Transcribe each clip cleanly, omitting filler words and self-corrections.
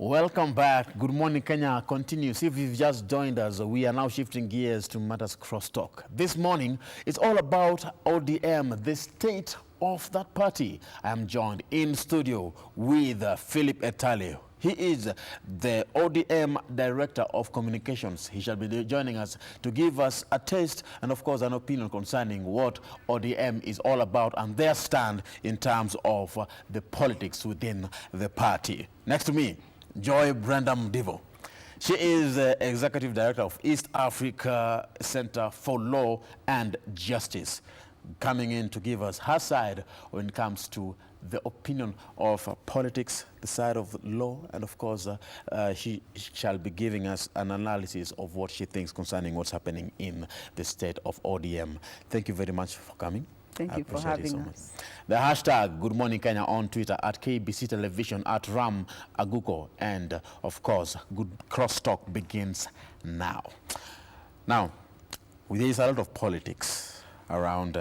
Welcome back. Good morning, Kenya continues. If you've just joined us, we are now shifting gears to matters crosstalk. This morning, it's all about ODM, the state of that party. I am joined in studio with Philip Etale. He is the ODM Director of Communications. He shall be joining us to give us a taste and, of course, an opinion concerning what ODM is all about and their stand in terms of the politics within the party. Next to me, Brenda Mdivo. She is Executive Director of East Africa Center for Law and Justice, coming in to give us her side when it comes to the opinion of politics, the side of law, and of course she shall be giving us an analysis of what she thinks concerning what's happening in the state of ODM. Thank you very much for coming. Thank you for having us. The hashtag Good Morning Kenya on Twitter, at KBC Television, at Ram Aguko, and of course, Good Crosstalk begins now. Now, there is a lot of politics around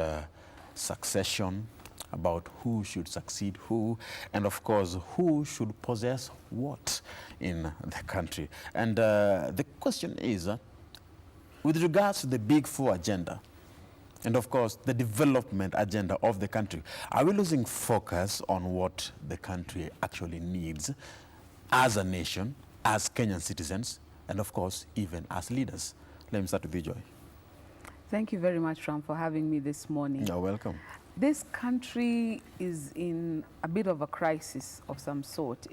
succession, about who should succeed who, and of course, who should possess what in the country. And the question is, with regards to the Big Four agenda, and of course, the development agenda of the country, are we losing focus on what the country actually needs as a nation, as Kenyan citizens, and of course, even as leaders? Let me start with you, Joy. Thank you very much, Ram, for having me this morning. You're welcome. This country is in a bit of a crisis of some sort.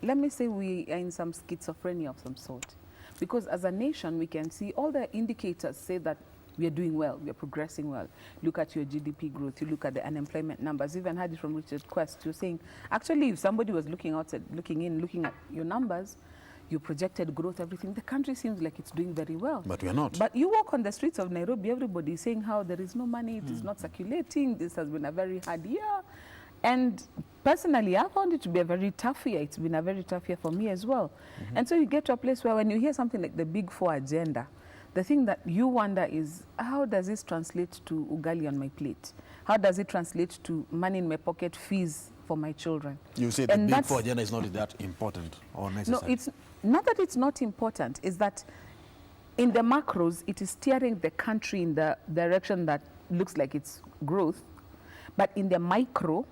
Let me say we are in some schizophrenia of some sort. Because as a nation, we can see all the indicators say that we are doing well, we are progressing well. Look at your GDP growth, you look at the unemployment numbers. You even heard it from Richard Quest. You're saying, actually, if somebody was looking outside, looking at your numbers, your projected growth, everything, the country seems like it's doing very well. But we are not. But you walk on the streets of Nairobi, everybody is saying how there is no money, it is not circulating, this has been a very hard year. And personally, I found it to be a very tough year. It's been a very tough year for me as well. And so you get to a place where when you hear something like the Big Four agenda, the thing that you wonder is, how does this translate to ugali on my plate? How does it translate to money in my pocket, fees for my children? You say the Big Four agenda is not that important or necessary. No, it's not that it's not important. It's that in the macros, it is steering the country in the direction that looks like it's growth. But in the micro,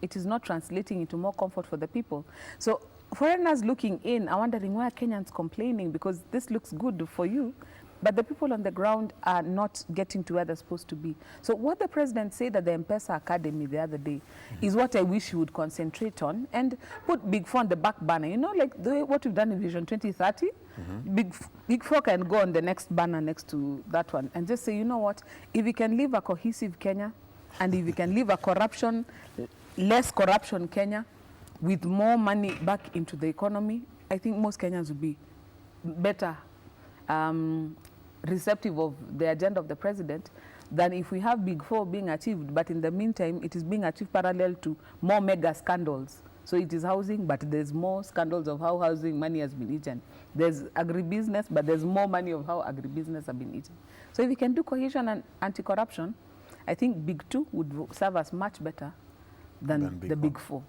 it is not translating into more comfort for the people. So foreigners looking in are wondering why are Kenyans complaining, because this looks good for you. But the people on the ground are not getting to where they're supposed to be. So what the president said at the M-Pesa Academy the other day is what I wish he would concentrate on and put Big Four on the back banner. You know, like what we've done in Vision 2030, Big Four can go on the next banner next to that one and just say, you know what, if we can live a cohesive Kenya and if we can live a less corruption Kenya with more money back into the economy, I think most Kenyans would be better receptive of the agenda of the president than if we have Big Four being achieved, but in the meantime, it is being achieved parallel to more mega scandals. So it is housing, but there's more scandals of how housing money has been eaten. There's agribusiness, but there's more money of how agribusiness have been eaten. So if we can do cohesion and anti-corruption, I think Big Two would serve us much better than the Big Four.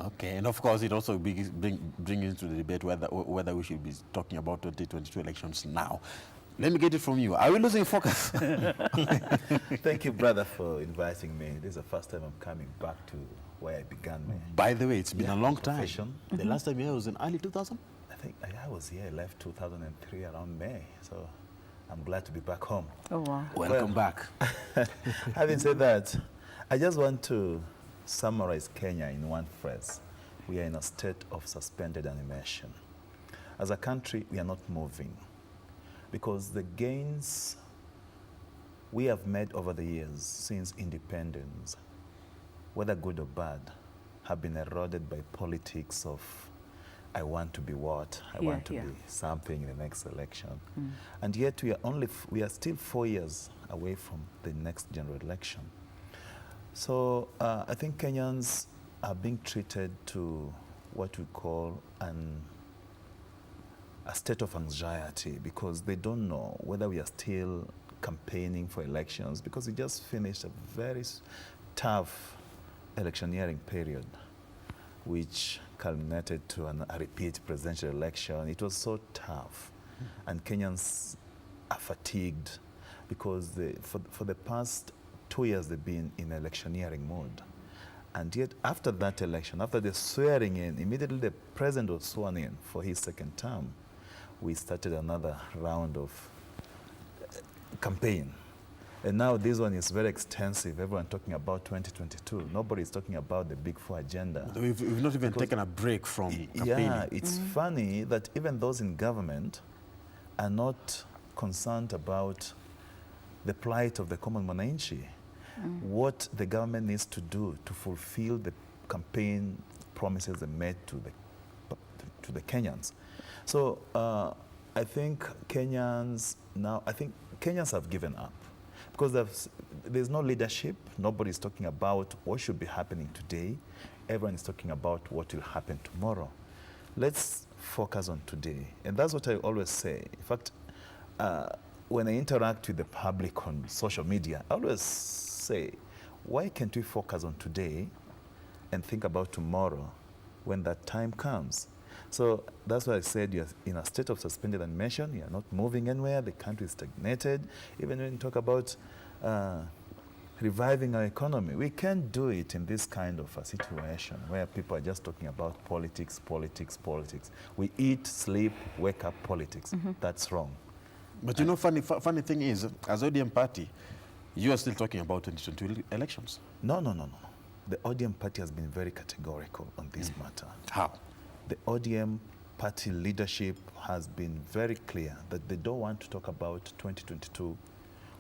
Okay, and of course, it also brings into the debate whether we should be talking about 2022 elections now. Let me get it from you. Are we losing focus? Thank you, brother, for inviting me. This is the first time I'm coming back to where I began. By the way, it's been a long time. The last time here was in early 2000? I think I was here. I left 2003 around May, so I'm glad to be back home. Oh, wow. Welcome back. Having said that, I just want to summarize Kenya in one phrase. We are in a state of suspended animation. As a country, we are not moving because the gains we have made over the years since independence, whether good or bad, have been eroded by politics of I want to be what, I want to be something in the next election. And yet we are still 4 years away from the next general election. So I think Kenyans are being treated to what we call a state of anxiety because they don't know whether we are still campaigning for elections because we just finished a very tough electioneering period which culminated to a repeat presidential election. It was so tough, and Kenyans are fatigued because for the past 2 years they've been in electioneering mode. And yet after that election, after the swearing in, immediately the president was sworn in for his second term, we started another round of campaign. And now this one is very extensive. Everyone talking about 2022. Nobody's talking about the Big Four agenda. We've not even taken a break from campaigning. Yeah, it's funny that even those in government are not concerned about the plight of the common mwananchi. What the government needs to do to fulfill the campaign promises they made to the Kenyans. So I think Kenyans have given up because there's no leadership. Nobody's talking about what should be happening today. Everyone is talking about what will happen tomorrow. Let's focus on today. And that's what I always say. In fact, when I interact with the public on social media, I always say, why can't we focus on today and think about tomorrow when that time comes? So that's why I said you're in a state of suspended animation. You're not moving anywhere. The country is stagnated. Even when you talk about reviving our economy, we can't do it in this kind of a situation where people are just talking about politics, politics, politics. We eat, sleep, wake up politics. That's wrong. But you know, funny thing is, as ODM party, you are still talking about 2022 elections. No. The ODM party has been very categorical on this matter. How? The ODM party leadership has been very clear that they don't want to talk about 2022.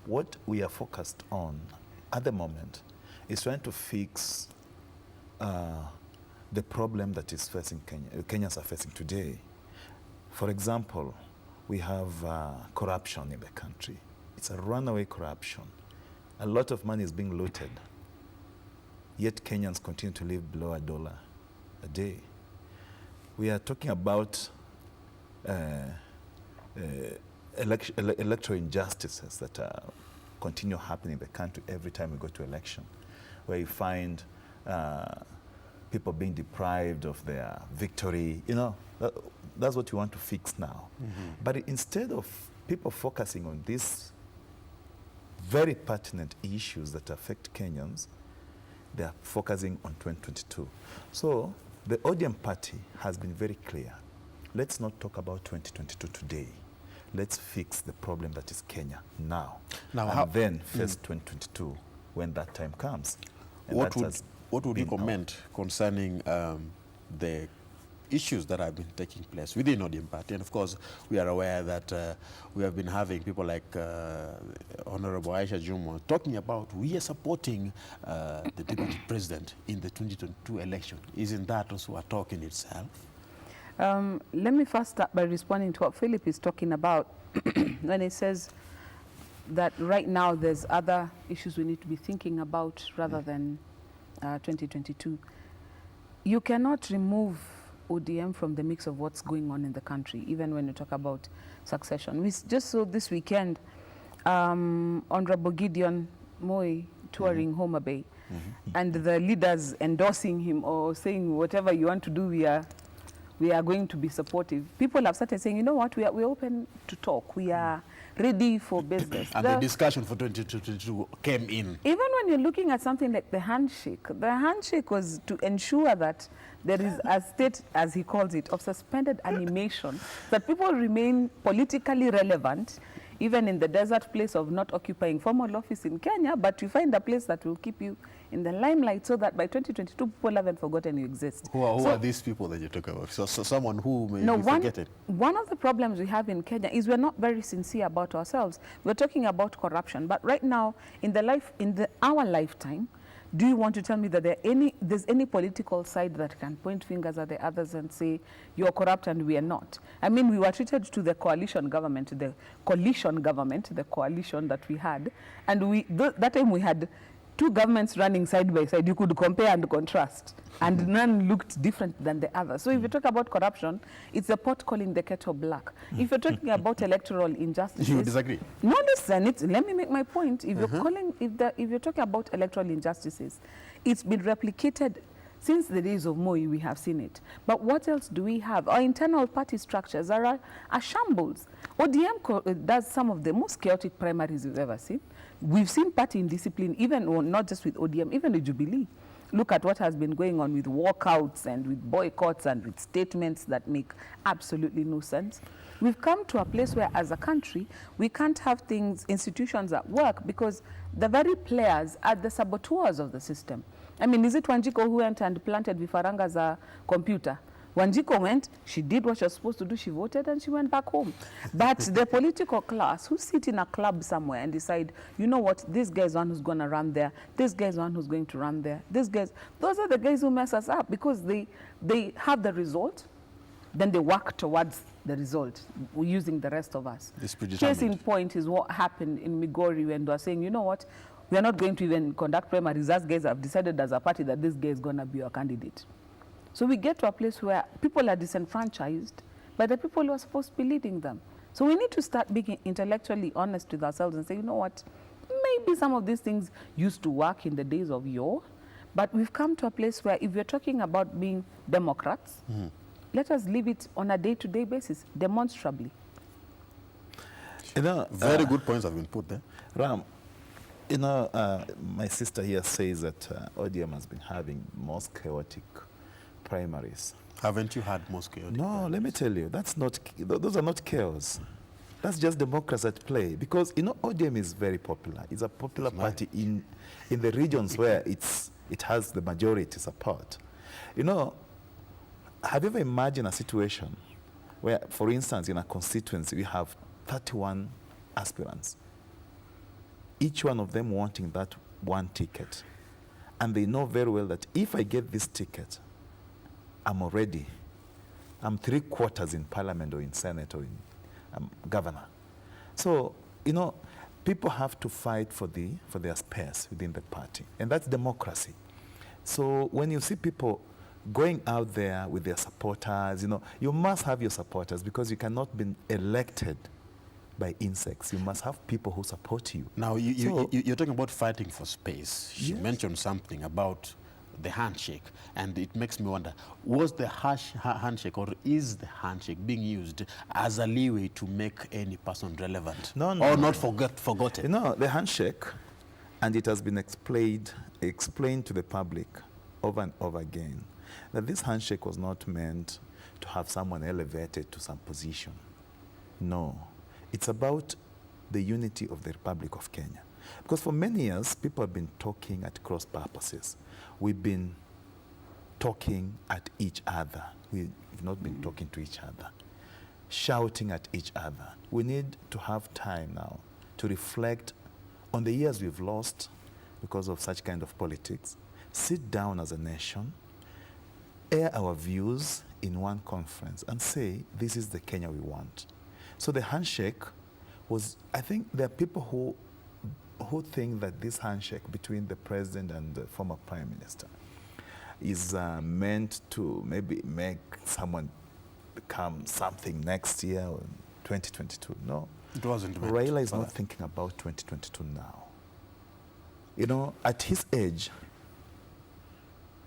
What we are focused on at the moment is trying to fix the problem that is facing Kenyans are facing today. For example, we have corruption in the country. It's a runaway corruption. A lot of money is being looted, yet Kenyans continue to live below $1 a day. We are talking about electoral injustices that continue happening in the country every time we go to election, where you find people being deprived of their victory. You know, that's what we want to fix now. But instead of people focusing on these very pertinent issues that affect Kenyans, they are focusing on 2022. So the ODM party has been very clear. Let's not talk about 2022 today. Let's fix the problem that is Kenya now. And then face 2022 when that time comes. And what would you comment concerning the issues that have been taking place within ODM party? And of course, we are aware that we have been having people like Honorable Aisha Jumwa talking about we are supporting the deputy president in the 2022 election. Isn't that also a talk in itself? Let me first start by responding to what Philip is talking about when he says that right now there's other issues we need to be thinking about rather than 2022. You cannot remove ODM from the mix of what's going on in the country, even when you talk about succession. We just saw this weekend Honorable Gideon Moi touring Homa Bay, and the leaders endorsing him or saying whatever you want to do, we are going to be supportive. People have started saying, you know what, we're open to talk. We are ready for business. And the discussion for 2022 came in. Even when you're looking at something like the handshake was to ensure that there is a state, as he calls it, of suspended animation, that people remain politically relevant, even in the desert place of not occupying formal office in Kenya, but you find a place that will keep you in the limelight so that by 2022, people haven't forgotten you exist. Who are these people that you talk about? So someone who may be forgetting. One of the problems we have in Kenya is we're not very sincere about ourselves. We're talking about corruption, but right now, in our lifetime, do you want to tell me that there's any political side that can point fingers at the others and say, you're corrupt and we are not? I mean, we were treated to the coalition government, the coalition that we had, and that time we had two governments running side by side. You could compare and contrast, and none looked different than the other. So if you talk about corruption, it's the pot calling the kettle black. If you're talking about electoral injustices, you disagree? No, listen. Let me make my point. If you're talking about electoral injustices, it's been replicated Since the days of Moi, we have seen it. But what else do we have? Our internal party structures are shambles. ODM does some of the most chaotic primaries we've ever seen. We've seen party indiscipline, even, well, not just with ODM, even with Jubilee. Look at what has been going on with walkouts and with boycotts and with statements that make absolutely no sense. We've come to a place where, as a country, we can't have things, institutions at work, because the very players are the saboteurs of the system. I mean, is it Wanjiko who went and planted Vifaranga's computer? Wanjiko went, she did what she was supposed to do, she voted, and she went back home. But the political class who sit in a club somewhere and decide, you know what, this guy is one who's going to run there, this guy is one who's going to run there, this guys, those are the guys who mess us up, because they have the result, then they work towards the result, using the rest of us. Case in point is what happened in Migori when they were saying, you know what, we are not going to even conduct primaries. Us guys have decided as a party that this guy is going to be our candidate. So we get to a place where people are disenfranchised by the people who are supposed to be leading them. So we need to start being intellectually honest with ourselves and say, you know what, maybe some of these things used to work in the days of yore, but we've come to a place where if we're talking about being Democrats, let us live it on a day-to-day basis, demonstrably. You know, very good points have been put there. Ram, you know, my sister here says that ODM has been having most chaotic primaries. Haven't you had most chaotic primaries? Let me tell you, those are not chaos. That's just democracy at play. Because, you know, ODM is very popular. It's a popular party in the regions where it has the majority support. You know, have you ever imagined a situation where, for instance, in a constituency, we have 31 aspirants, each one of them wanting that one ticket. And they know very well that if I get this ticket, I'm 3/4 in parliament or in Senate or in governor. So, you know, people have to fight for their space within the party. And that's democracy. So when you see people going out there with their supporters, you know, you must have your supporters, because you cannot be elected by insects. You must have people who support you. Now, you're talking about fighting for space. She mentioned something about the handshake, and it makes me wonder, was the handshake, or is the handshake being used as a leeway to make any person relevant? No. Not forgotten? You know, the handshake, and it has been explained to the public over and over again, that this handshake was not meant to have someone elevated to some position. No. It's about the unity of the Republic of Kenya. Because for many years, people have been talking at cross purposes. We've been talking at each other. We've not been talking to each other, shouting at each other. We need to have time now to reflect on the years we've lost because of such kind of politics, sit down as a nation, air our views in one conference and say, this is the Kenya we want. So the handshake was, I think there are people who think that this handshake between the president and the former prime minister is meant to maybe make someone become something next year or 2022. No. It wasn't meant. Raila is not thinking about 2022 now. You know, at his age,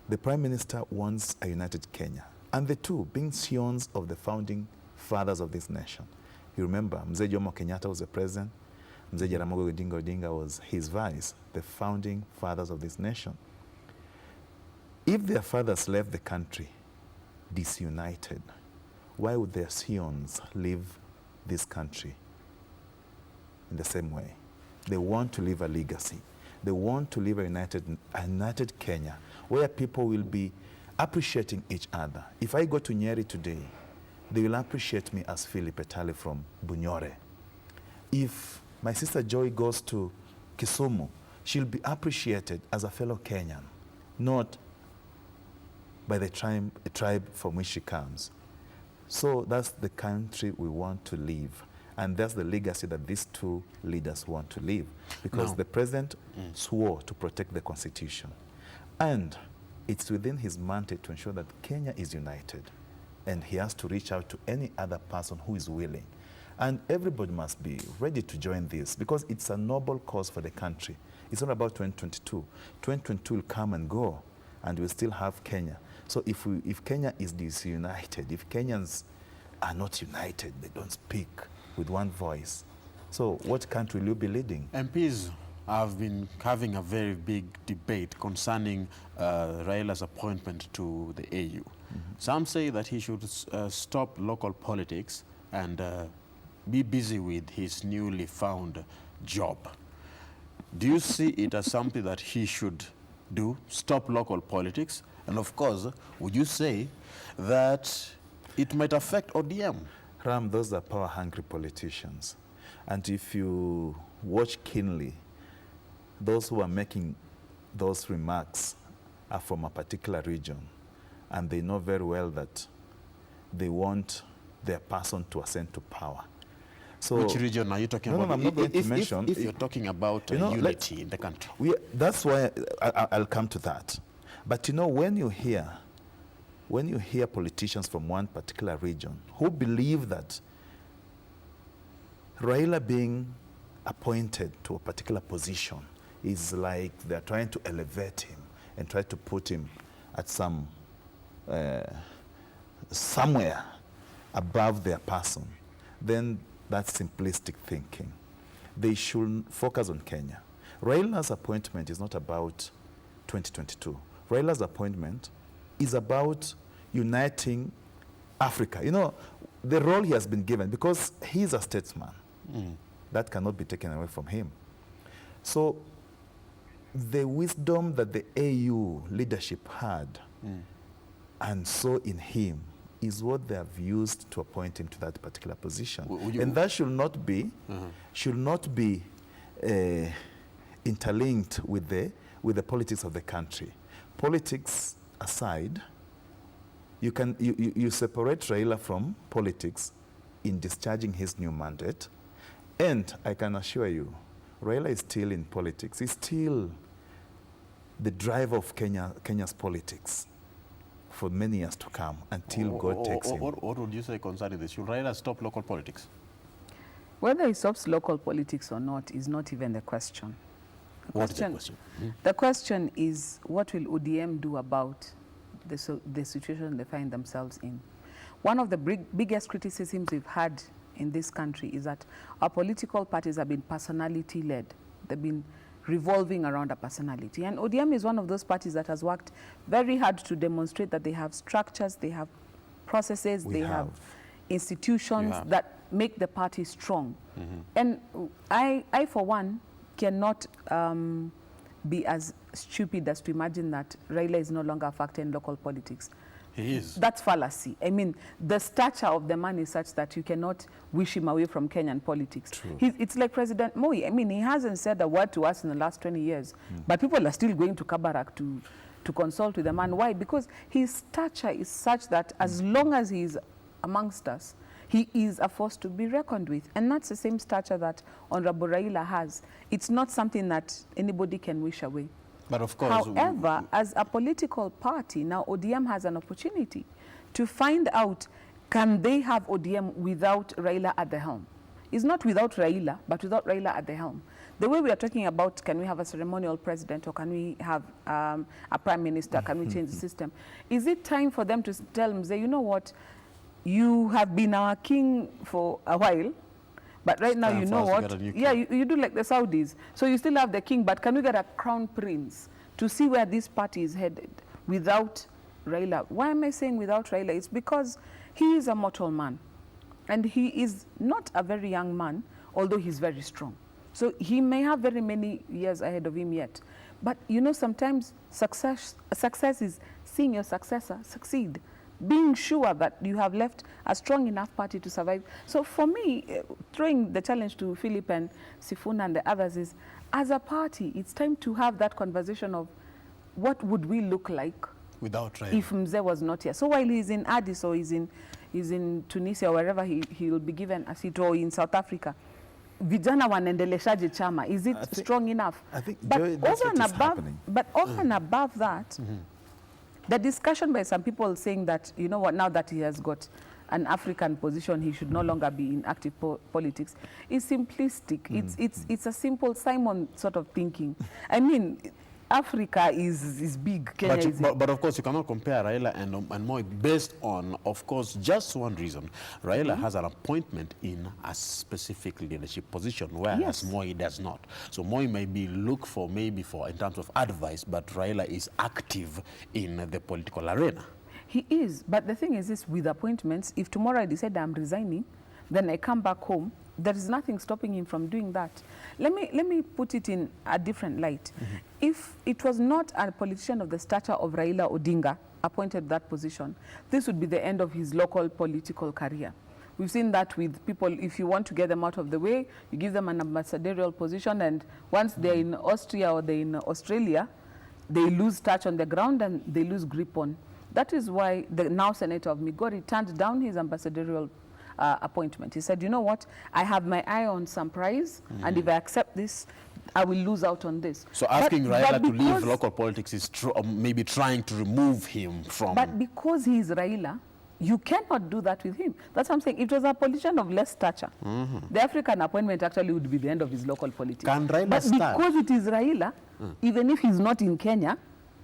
the prime minister wants a united Kenya. And the two being scions of the founding fathers of this nation. You remember, Mzee Jomo Kenyatta was the president. Mzee Jaramogi Odinga was his vice, the founding fathers of this nation. If their fathers left the country disunited, why would their scions leave this country in the same way? They want to leave a legacy. They want to leave a united Kenya, where people will be appreciating each other. If I go to Nyeri today, they will appreciate me as Philip Etale from Bunyore. If my sister Joy goes to Kisumu, she'll be appreciated as a fellow Kenyan, not by the tribe from which she comes. So that's the country we want to live. And that's the legacy that these two leaders want to leave. Because the president swore to protect the Constitution. And it's within his mandate to ensure that Kenya is united. And he has to reach out to any other person who is willing. And everybody must be ready to join this, because it's a noble cause for the country. It's not about 2022. 2022 will come and go. and we still have Kenya. So if Kenya is disunited, if Kenyans are not united, they don't speak with one voice, so what country will you be leading? MPs have been having a very big debate concerning Raila's appointment to the AU. Some say that he should stop local politics and be busy with his newly found job. Do you see it as something that he should do, stop local politics? And of course, would you say that it might affect ODM? Ram, those are power-hungry politicians. And if you watch keenly, those who are making those remarks are from a particular region, and they know very well that they want their person to ascend to power. So, which region are you talking about? No, I'm not going to mention. If you're talking about unity in the country. That's why I'll come to that. But you know, when you hear politicians from one particular region who believe that Raila being appointed to a particular position is like they're trying to elevate him and try to put him at somewhere above their person, then that's simplistic thinking. They should focus on Kenya. Raila's appointment is not about 2022. Raila's appointment is about uniting Africa. You know, the role he has been given, because he's a statesman, that cannot be taken away from him. So the wisdom that the AU leadership had and saw in him is what they have used to appoint him to that particular position. And that should not be interlinked with the politics of the country. Politics aside, you separate Raila from politics in discharging his new mandate. And I can assure you, Raila is still in politics. He's still the driver of Kenya's politics for many years to come until God takes him. What would you say concerning this? Should Raila stop local politics? Whether he stops local politics or not is not even the question. What is the question? The question is, what will ODM do about the situation they find themselves in? One of the biggest criticisms we've had in this country is that our political parties have been personality-led. They've been revolving around a personality. And ODM is one of those parties that has worked very hard to demonstrate that they have structures, they have processes, they have institutions that make the party strong. And I, for one, cannot be as stupid as to imagine that Raila is no longer a factor in local politics. He is. That's fallacy. I mean, the stature of the man is such that you cannot wish him away from Kenyan politics. It's like President Moi. I mean, he hasn't said a word to us in the last 20 years, but people are still going to Kabarak to consult with the man. Why? Because his stature is such that as long as he is amongst us, he is a force to be reckoned with. And that's the same stature that Honorable Raila has. It's not something that anybody can wish away. But of course, however, as a political party, now ODM has an opportunity to find out, can they have ODM without Raila at the helm? It's not without Raila, but without Raila at the helm. The way we are talking about, can we have a ceremonial president, or can we have a prime minister, can we change the system? Is it time for them to tell Mzee, you know what, you have been our king for a while, but right now, you know what? Yeah, you do like the Saudis. So you still have the king, but can we get a crown prince to see where this party is headed without Raila? Why am I saying without Raila? It's because he is a mortal man. And he is not a very young man, although he's very strong. So he may have very many years ahead of him yet. But you know, sometimes success is seeing your successor succeed, being sure that you have left a strong enough party to survive. So for me, throwing the challenge to Philip and Sifuna and the others is, as a party, it's time to have that conversation of what would we look like without Raila if Mzee was not here. So while he's in Addis or he's in Tunisia or wherever he will be given a seat, or in South Africa, vijana wanaendeleshaje chama? Is it strong enough? I think, but Joy, that's over what is happening. But over and above that, the discussion by some people saying that, you know what, now that he has got an African position, he should no longer be in active politics, is simplistic. It's a simple Simon sort of thinking. I mean, Africa is big. Kenya is But of course, you cannot compare Raila and Moi based on, of course, just one reason. Raila has an appointment in a specific leadership position, whereas Moi does not. So Moi may be looked for maybe for in terms of advice, but Raila is active in the political arena. He is, but the thing is this, with appointments, if tomorrow I decide I'm resigning, then I come back home, there is nothing stopping him from doing that. Let me put it in a different light. If it was not a politician of the stature of Raila Odinga appointed that position, this would be the end of his local political career. We've seen that with people. If you want to get them out of the way, you give them an ambassadorial position, and once they're in Austria or they're in Australia, they lose touch on the ground and they lose grip on. That is why the now Senator of Migori turned down his ambassadorial appointment. He said, you know what, I have my eye on some prize, and if I accept this, I will lose out on this. So asking Raila to leave local politics is maybe trying to remove him from... But because he is Raila, you cannot do that with him. That's what I'm saying. It was a politician of less stature. The African appointment actually would be the end of his local politics. Can Raila but start? Because it is Raila, even if he's not in Kenya,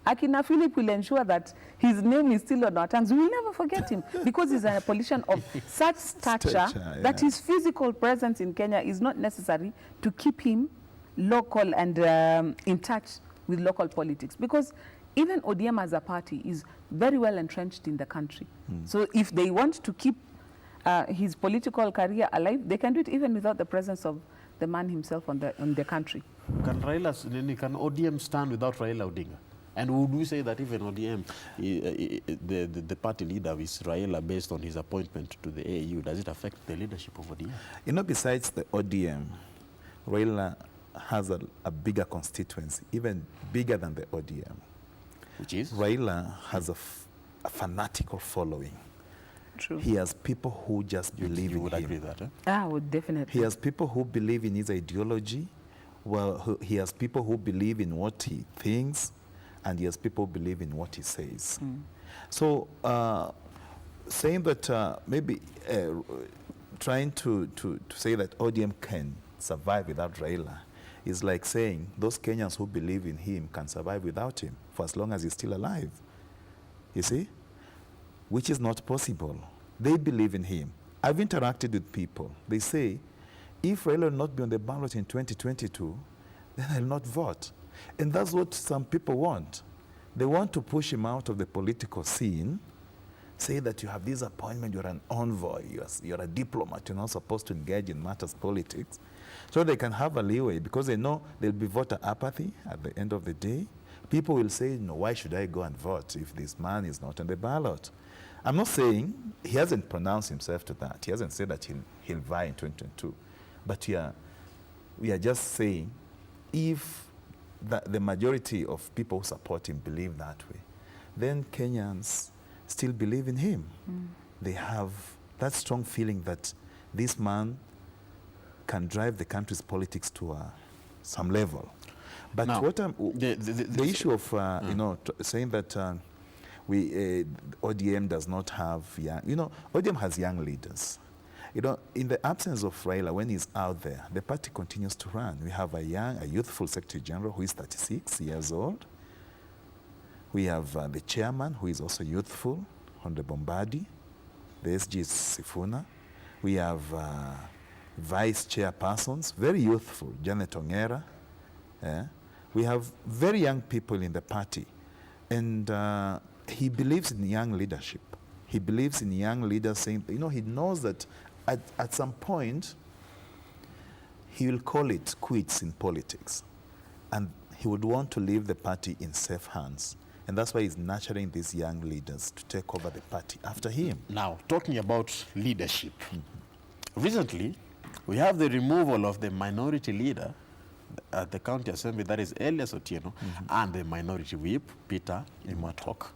Akina Philip will ensure that his name is still on our tongues. We will never forget him because he's a politician of such stature that his physical presence in Kenya is not necessary to keep him local and in touch with local politics. Because even ODM as a party is very well entrenched in the country. So if they want to keep his political career alive, they can do it even without the presence of the man himself on the country. Can ODM stand without Raila Odinga? And would we say that even ODM, the party leader is Raila based on his appointment to the AU, does it affect the leadership of ODM? You know, besides the ODM, Raila has a bigger constituency, even bigger than the ODM. Which is? Raila has a fanatical following. True. He has people who just believe in him. You would agree with that, eh? I would definitely. He has people who believe in his ideology. Well, he has people who believe in what he thinks, and he has people who believe in what he says. So saying that maybe trying to say that ODM can survive without Raila is like saying those Kenyans who believe in him can survive without him for as long as he's still alive. You see? Which is not possible. They believe in him. I've interacted with people. They say, if Raila will not be on the ballot in 2022, then I'll not vote. And that's what some people want. They want to push him out of the political scene, say that you have this appointment, you're an envoy, you're a diplomat, you're not supposed to engage in matters politics. So they can have a leeway because they know there'll be voter apathy at the end of the day. People will say, no, why should I go and vote if this man is not on the ballot? I'm not saying, he hasn't pronounced himself to that. He hasn't said that he'll vie in 2022. But we are just saying, if the majority of people who support him believe that way, then Kenyans still believe in him. They have that strong feeling that this man can drive the country's politics to some level. But now, what the issue of you know, saying that ODM does not have young, you know, ODM has young leaders. You know, in the absence of Raila, when he's out there, the party continues to run. We have a youthful Secretary General who is 36 years old. We have the chairman who is also youthful, Honorable Mbadi. The SG is Sifuna. We have vice chairpersons, very youthful, Janet Ongera. We have very young people in the party. And he believes in young leadership. He believes in young leaders saying, you know, he knows that at some point, he will call it quits in politics. And he would want to leave the party in safe hands. And that's why he's nurturing these young leaders to take over the party after him. Now, talking about leadership, recently, we have the removal of the minority leader at the county assembly, that is Elias Otieno, and the minority whip, Peter Imatok.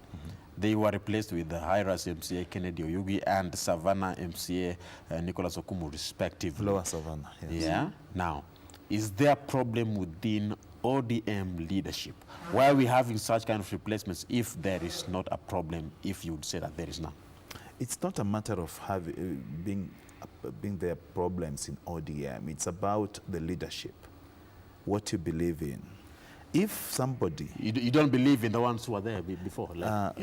They were replaced with the High-Rise MCA Kennedy Oyugi and Savannah MCA Nicholas Okumu, respectively. Lower Savannah, yes. Yeah. Now, is there a problem within ODM leadership? Why are we having such kind of replacements if there is not a problem, if you would say that there is none? It's not a matter of being there problems in ODM. It's about the leadership, what you believe in. if somebody... You don't believe in the ones who were there before? Like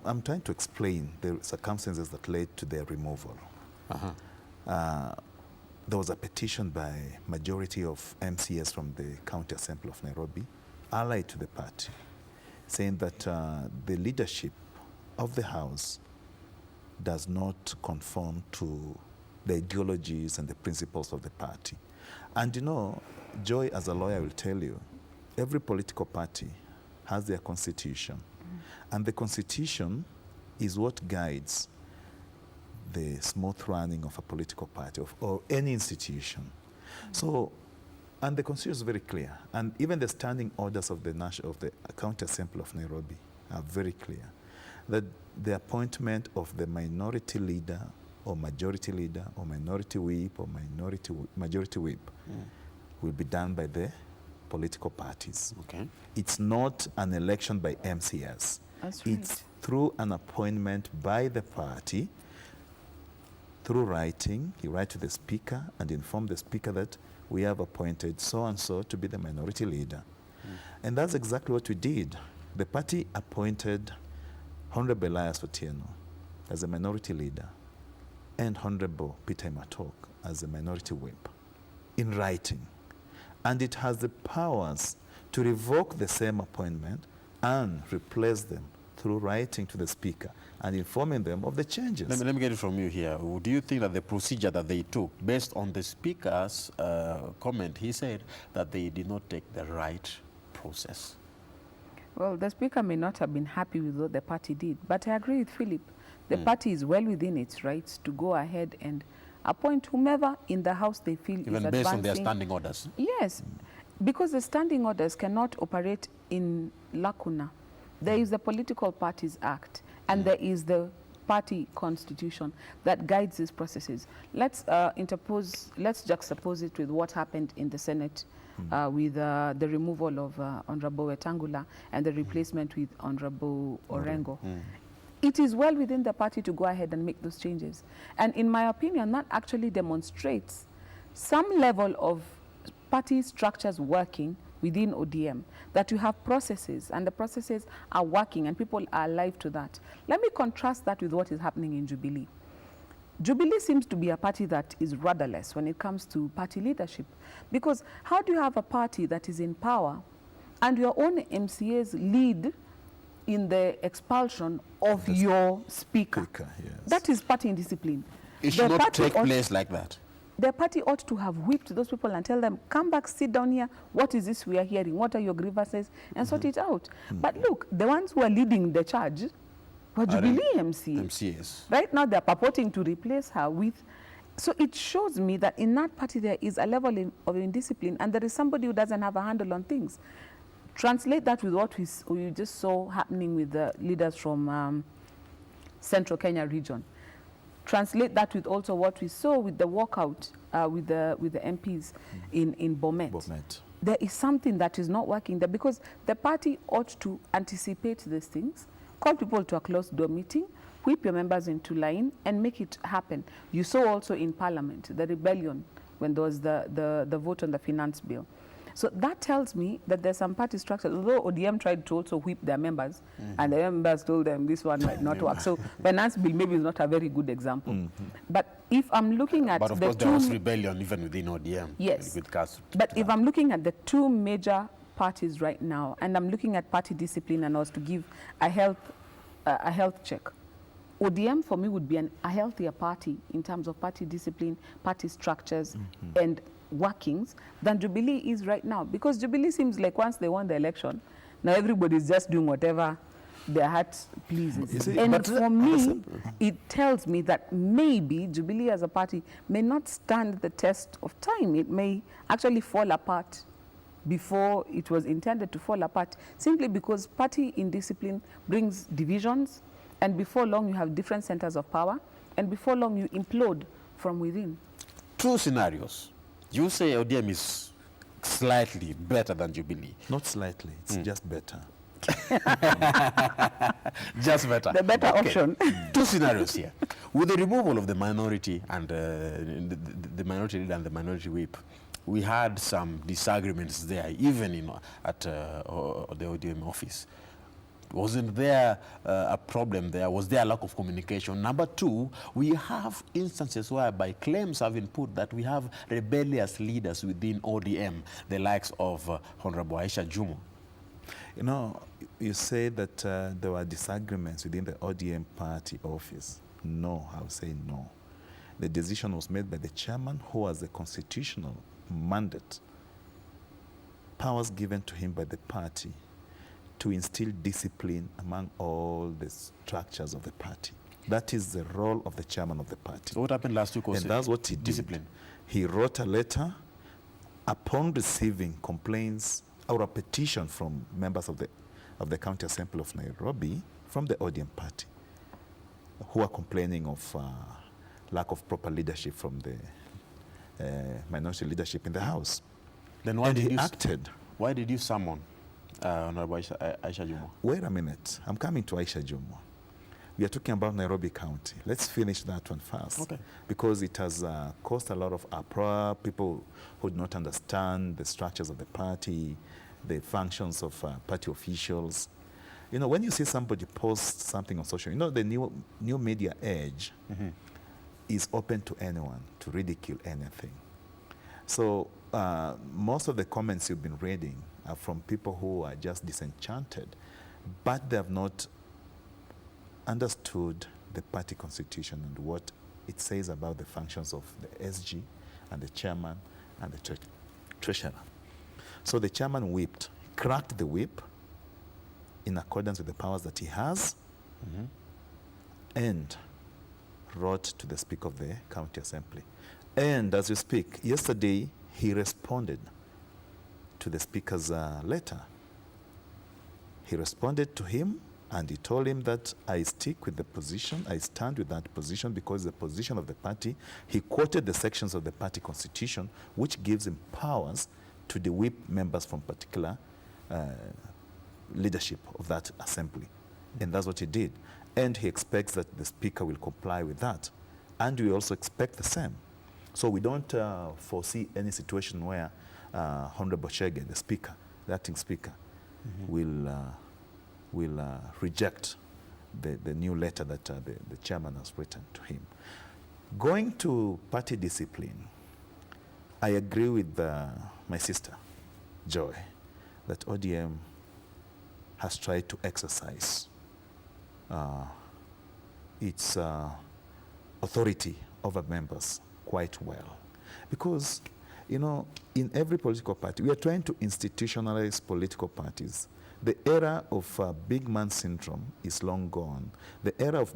I'm trying to explain the circumstances that led to their removal. There was a petition by majority of MCS from the County Assembly of Nairobi, allied to the party, saying that the leadership of the House does not conform to the ideologies and the principles of the party. And you know, Joy, as a lawyer, will tell you, every political party has their constitution. And the constitution is what guides the smooth running of a political party or any institution. So, and the constitution is very clear. And even the standing orders of the County Assembly of Nairobi are very clear that the appointment of the minority leader or majority whip or majority whip will be done by the political parties. Okay. It's not an election by MCS. That's right. It's through an appointment by the party, through writing. You write to the speaker and inform the speaker that we have appointed so-and-so to be the minority leader. And that's exactly what we did. The party appointed Honorable Elias Otieno as a minority leader and Honorable Peter Matok as a minority whip in writing. And it has the powers to revoke the same appointment and replace them through writing to the speaker and informing them of the changes. Let me get it from you here. Do you think that the procedure that they took, based on the speaker's comment, he said that they did not take the right process? Well, the speaker may not have been happy with what the party did, but I agree with Philip. The party is well within its rights to go ahead and appoint whomever in the House they feel is advancing. Even based on their standing orders? Yes, because the standing orders cannot operate in lacuna. There is the Political Parties Act, and there is the party constitution that guides these processes. Let's juxtapose it with what happened in the Senate with the removal of Honorable Wetangula and the replacement with Honorable Orengo. It is well within the party to go ahead and make those changes. And in my opinion, that actually demonstrates some level of party structures working within ODM, that you have processes and the processes are working and people are alive to that. Let me contrast that with what is happening in Jubilee. Jubilee seems to be a party that is rudderless when it comes to party leadership, because how do you have a party that is in power and your own MCAs lead in the expulsion of your speaker? Yes. That is party indiscipline. It should not take place like that. The party ought to have whipped those people and tell them, come back, sit down here. What is this we are hearing? What are your grievances? And sort it out. But look, the ones who are leading the charge were Jubilee MCAs. Right now, they're purporting to replace her with... So it shows me that in that party, there is a level of indiscipline, and there is somebody who doesn't have a handle on things. Translate that with what we just saw happening with the leaders from Central Kenya region. Translate that with also what we saw with the walkout with the MPs in Bomet. There is something that is not working there, because the party ought to anticipate these things, call people to a closed door meeting, whip your members into line and make it happen. You saw also in Parliament the rebellion when there was the vote on the finance bill. So that tells me that there's some party structure, although ODM tried to also whip their members, and the members told them this one might not work. So finance bill maybe is not a very good example. But if I'm looking at but of course there was rebellion even within ODM. Yes. With regards to but if I'm looking at the two major parties right now, and I'm looking at party discipline and also to give a health check, ODM for me would be a healthier party in terms of party discipline, party structures, and workings than Jubilee is right now, because Jubilee seems like once they won the election, now everybody's just doing whatever their heart pleases. And for me, it tells me that maybe Jubilee as a party may not stand the test of time. It may actually fall apart before it was intended to fall apart, simply because party indiscipline brings divisions, and before long you have different centers of power, and before long you implode from within. Two scenarios. You say ODM is slightly better than Jubilee. Not slightly, it's just better. Just better. The better option. Two scenarios here. With the removal of the minority and the minority leader and the minority whip, we had some disagreements there, even at the ODM office. Wasn't there a problem there? Was there a lack of communication? Number two, we have instances whereby claims have been put that we have rebellious leaders within ODM, the likes of Honorable Aisha Jumo. You know, you say that there were disagreements within the ODM party office. No, I would say no. The decision was made by the chairman, who has a constitutional mandate, powers given to him by the party, to instill discipline among all the structures of the party. That is the role of the chairman of the party. So what happened last week was and that's what he discipline. did. He wrote a letter upon receiving complaints or a petition from members of the County Assembly of Nairobi from the ODM party, who are complaining of lack of proper leadership from the minority leadership in the House. Then why and did he you acted. Why did you summon Honorable Aisha Jumo? Wait a minute. I'm coming to Aisha Jumo. We are talking about Nairobi County. Let's finish that one first. Okay. Because it has caused a lot of uproar. People who do not understand the structures of the party, the functions of party officials. You know, when you see somebody post something on social, you know, the new media age is open to anyone to ridicule anything. So most of the comments you've been reading are from people who are just disenchanted, but they have not understood the party constitution and what it says about the functions of the SG and the chairman and the treasurer. So the chairman whipped, cracked the whip in accordance with the powers that he has, and wrote to the Speaker of the County Assembly. And as we speak, yesterday he responded to the Speaker's letter. He responded to him and he told him that I stick with the position, I stand with that position because the position of the party. He quoted the sections of the party constitution which gives him powers to de-whip members from particular leadership of that assembly. And that's what he did. And he expects that the Speaker will comply with that. And we also expect the same. So we don't foresee any situation where Honorable Chege, the Speaker, the acting Speaker, will reject the new letter that the chairman has written to him. Going to party discipline, I agree with my sister, Joy, that ODM has tried to exercise its authority over members quite well. Because, you know, in every political party, we are trying to institutionalize political parties. The era of big man syndrome is long gone. The era of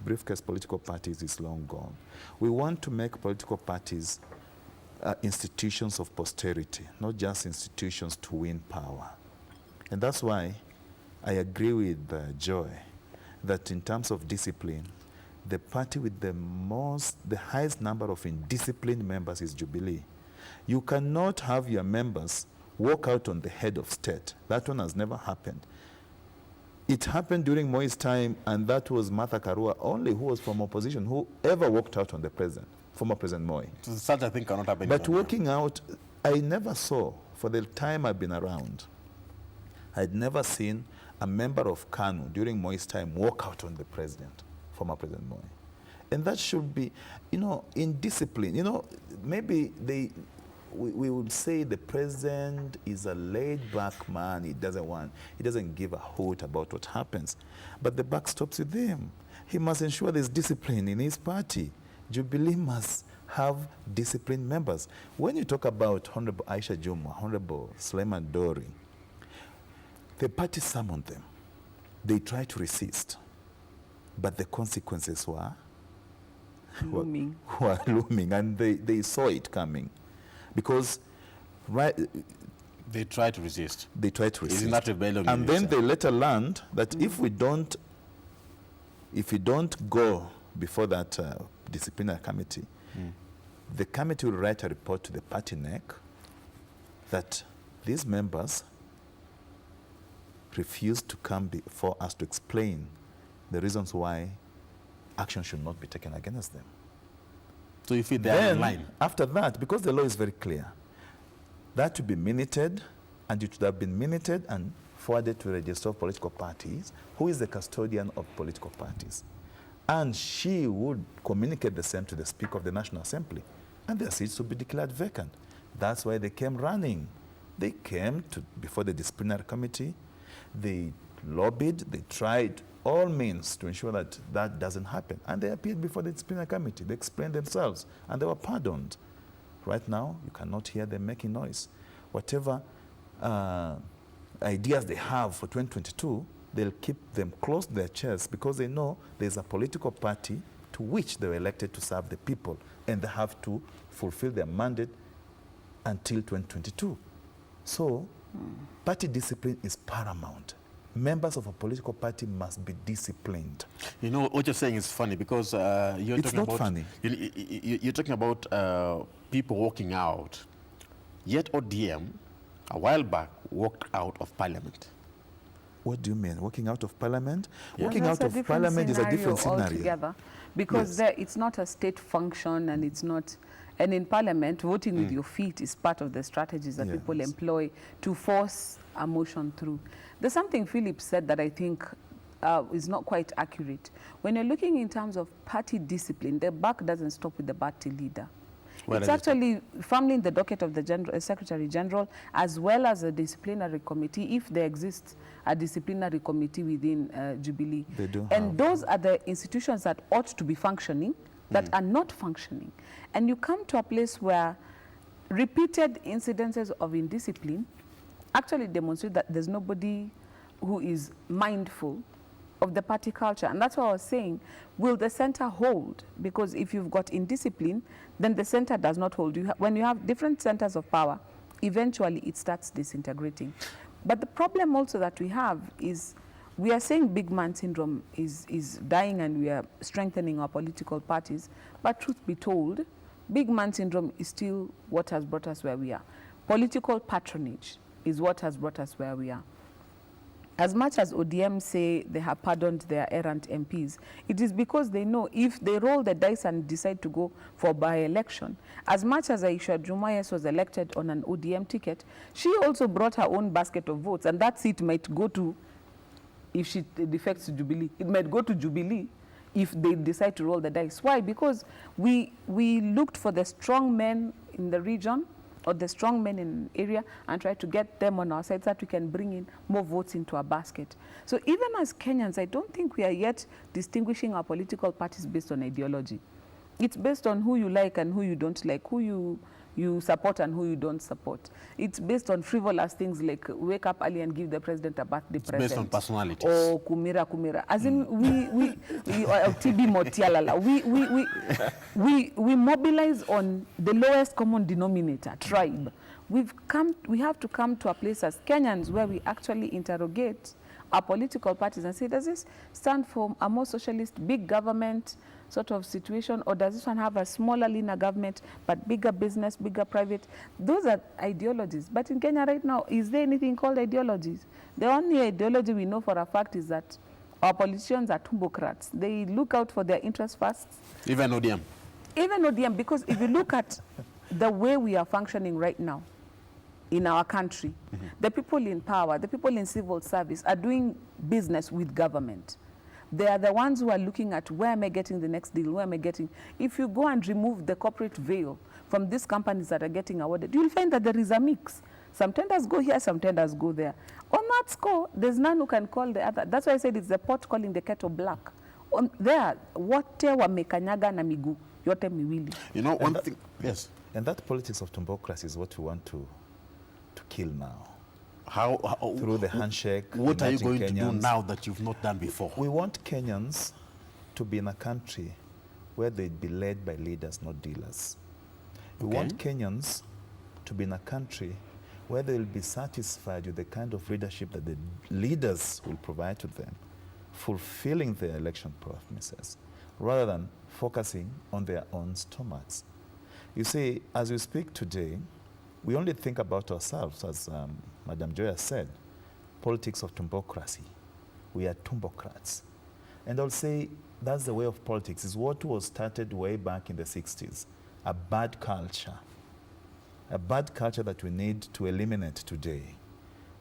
briefcase political parties is long gone. We want to make political parties institutions of posterity, not just institutions to win power. And that's why I agree with Joy that in terms of discipline, the party with the highest number of indisciplined members is Jubilee. You cannot have your members walk out on the head of state. That one has never happened. It happened during Moi's time, and that was Martha Karua only, who was from opposition, who ever walked out on the president, former President Moi. So such a thing cannot happen. But walking out, I never saw, for the time I've been around, I'd never seen a member of KANU during Moi's time walk out on the president, former President Moi. And that should be, you know, in discipline. You know, maybe we would say the president is a laid-back man. He doesn't give a hoot about what happens. But the buck stops with him. He must ensure there's discipline in his party. Jubilee must have disciplined members. When you talk about Honorable Aisha Jumo, Honorable Suleiman Dori, the party summoned them. They tried to resist. But the consequences were looming. Were looming, and they saw it coming. Because they tried to resist. They tried to resist. Isn't that rebellion? And then they later learned that if we don't go before that disciplinary committee, the committee will write a report to the party NEC that these members refused to come before us to explain the reasons why action should not be taken against them. So if they're in line. After that, because the law is very clear, that to be minuted, and it would have been minuted and forwarded to the Register of Political Parties, who is the custodian of political parties. And she would communicate the same to the Speaker of the National Assembly, and their seats would be declared vacant. That's why they came running. They came to before the disciplinary committee. They lobbied, they tried all means to ensure that that doesn't happen. And they appeared before the disciplinary committee. They explained themselves, and they were pardoned. Right now, you cannot hear them making noise. Whatever ideas they have for 2022, they'll keep them close to their chairs because they know there's a political party to which they were elected to serve the people, and they have to fulfill their mandate until 2022. So, party discipline is paramount. Members of a political party must be disciplined. You know, what you're saying is funny because you're It's talking not about... funny. You're talking about people walking out. Yet ODM, a while back, walked out of parliament. What do you mean? Walking out of parliament? Yeah. Walking out of parliament is a different scenario. Altogether, because Yes. there, it's not a state function, and it's not... And in parliament, voting with your feet is part of the strategies that people Yes. employ to force a motion through. There's something Philip said that I think is not quite accurate. When you're looking in terms of party discipline, the buck doesn't stop with the party leader. Where It's does it actually firmly in the docket of the Secretary General, as well as a disciplinary committee, if there exists a disciplinary committee within Jubilee. They do And have. those are the institutions that ought to be functioning, that are not functioning. And you come to a place where repeated incidences of indiscipline actually demonstrate that there's nobody who is mindful of the party culture. And that's what I was saying. Will the center hold? Because if you've got indiscipline, then the center does not hold. When you have different centers of power, eventually it starts disintegrating. But the problem also that we have is we are saying big man syndrome is dying, and we are strengthening our political parties. But truth be told, big man syndrome is still what has brought us where we are. Political patronage is what has brought us where we are. As much as ODM say they have pardoned their errant MPs, it is because they know if they roll the dice and decide to go for by-election, as much as Aisha Jumayes was elected on an ODM ticket, she also brought her own basket of votes, and that seat might go to, if she defects to Jubilee, it might go to Jubilee if they decide to roll the dice. Why? Because we looked for the strong men in the region, or the strong men in an area, and try to get them on our side so that we can bring in more votes into our basket. So even as Kenyans, I don't think we are yet distinguishing our political parties based on ideology. It's based on who you like and who you don't like, who you support and who you don't support. It's based on frivolous things like wake up early and give the president a birthday present. Based on personalities. Or kumira. As in, TB Motialala. We mobilize on the lowest common denominator, tribe. We have to come to a place as Kenyans where we actually interrogate our political parties and say, does this stand for a more socialist, big government sort of situation, or does this one have a smaller, leaner government, but bigger business, bigger private? Those are ideologies. But in Kenya right now, is there anything called ideologies? The only ideology we know for a fact is that our politicians are tumbocrats. They look out for their interests first. Even ODM. Even ODM, because if you look at the way we are functioning right now in our country, the people in power, the people in civil service are doing business with government. They are the ones who are looking at where am I getting the next deal, where am I getting. If you go and remove the corporate veil from these companies that are getting awarded, you'll find that there is a mix. Some tenders go here, some tenders go there. On that score, there's none who can call the other. That's why I said it's the pot calling the kettle black. On there, wote wamekanyaga na miguu yote miwili. You know, one thing, yes. And that politics of tumbocracy is what we want to kill now. How Through the handshake. What are you uniting going to do Kenyans. now that you've not done before? We want Kenyans to be in a country where they'd be led by leaders, not dealers. We Okay. want Kenyans to be in a country where they'll be satisfied with the kind of leadership that the leaders will provide to them, fulfilling their election promises, rather than focusing on their own stomachs. You see, as we speak today, we only think about ourselves, as Madam Joya said, politics of tumbocracy. We are tumbocrats. And I'll say that's the way of politics. It's what was started way back in the 60s, a bad culture. a bad culture that we need to eliminate today.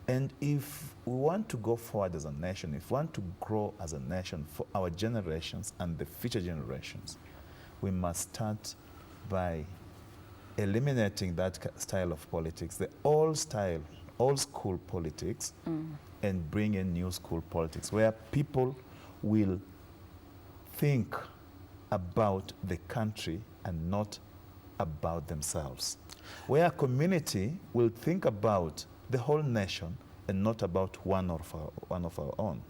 And if we want to go forward as a nation, if we want to grow as a nation for our generations and the future generations, we must start by eliminating that style of politics, the old style, old school politics, and bring in new school politics where people will think about the country and not about themselves. Where a community will think about the whole nation and not about one of our own.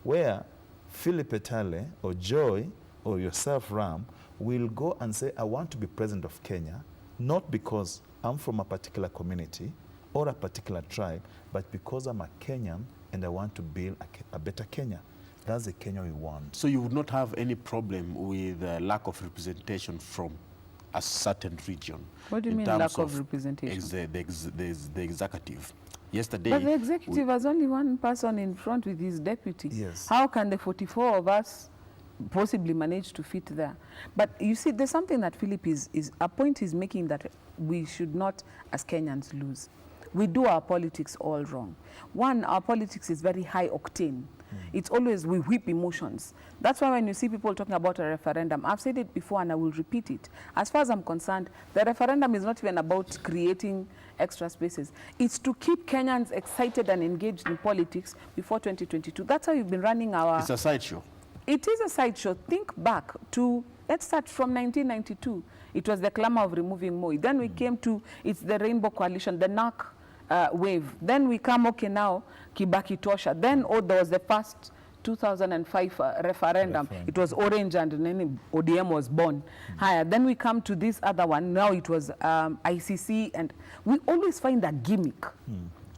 Where Philip Etale or Joy or yourself, Ram, will go and say, I want to be president of Kenya, not because I'm from a particular community or a particular tribe, but because I'm a Kenyan and I want to build a better Kenya. That's the Kenya we want. So you would not have any problem with lack of representation from a certain region? What do you mean lack of representation? The executive. Yesterday, but the executive has only one person in front with his deputy. Yes. How can the 44 of us possibly manage to fit there? But you see, there's something that Philip is a point he's making that we should not, as Kenyans, lose. We do our politics all wrong. One, our politics is very high octane. It's always, we whip emotions. That's why when you see people talking about a referendum, I've said it before and I will repeat it. As far as I'm concerned, the referendum is not even about creating extra spaces. It's to keep Kenyans excited and engaged in politics before 2022. That's how you've been running our... It's a sideshow. It is a sideshow. Think back to, let's start from 1992. It was the clamor of removing Moi. Then we came to, it's the Rainbow Coalition, the NARC wave. Then we come, okay, now, Kibaki Tosha. Then, there was the first 2005 referendum. It was Orange and then ODM was born. Higher. Then we come to this other one. Now it was ICC. And we always find a gimmick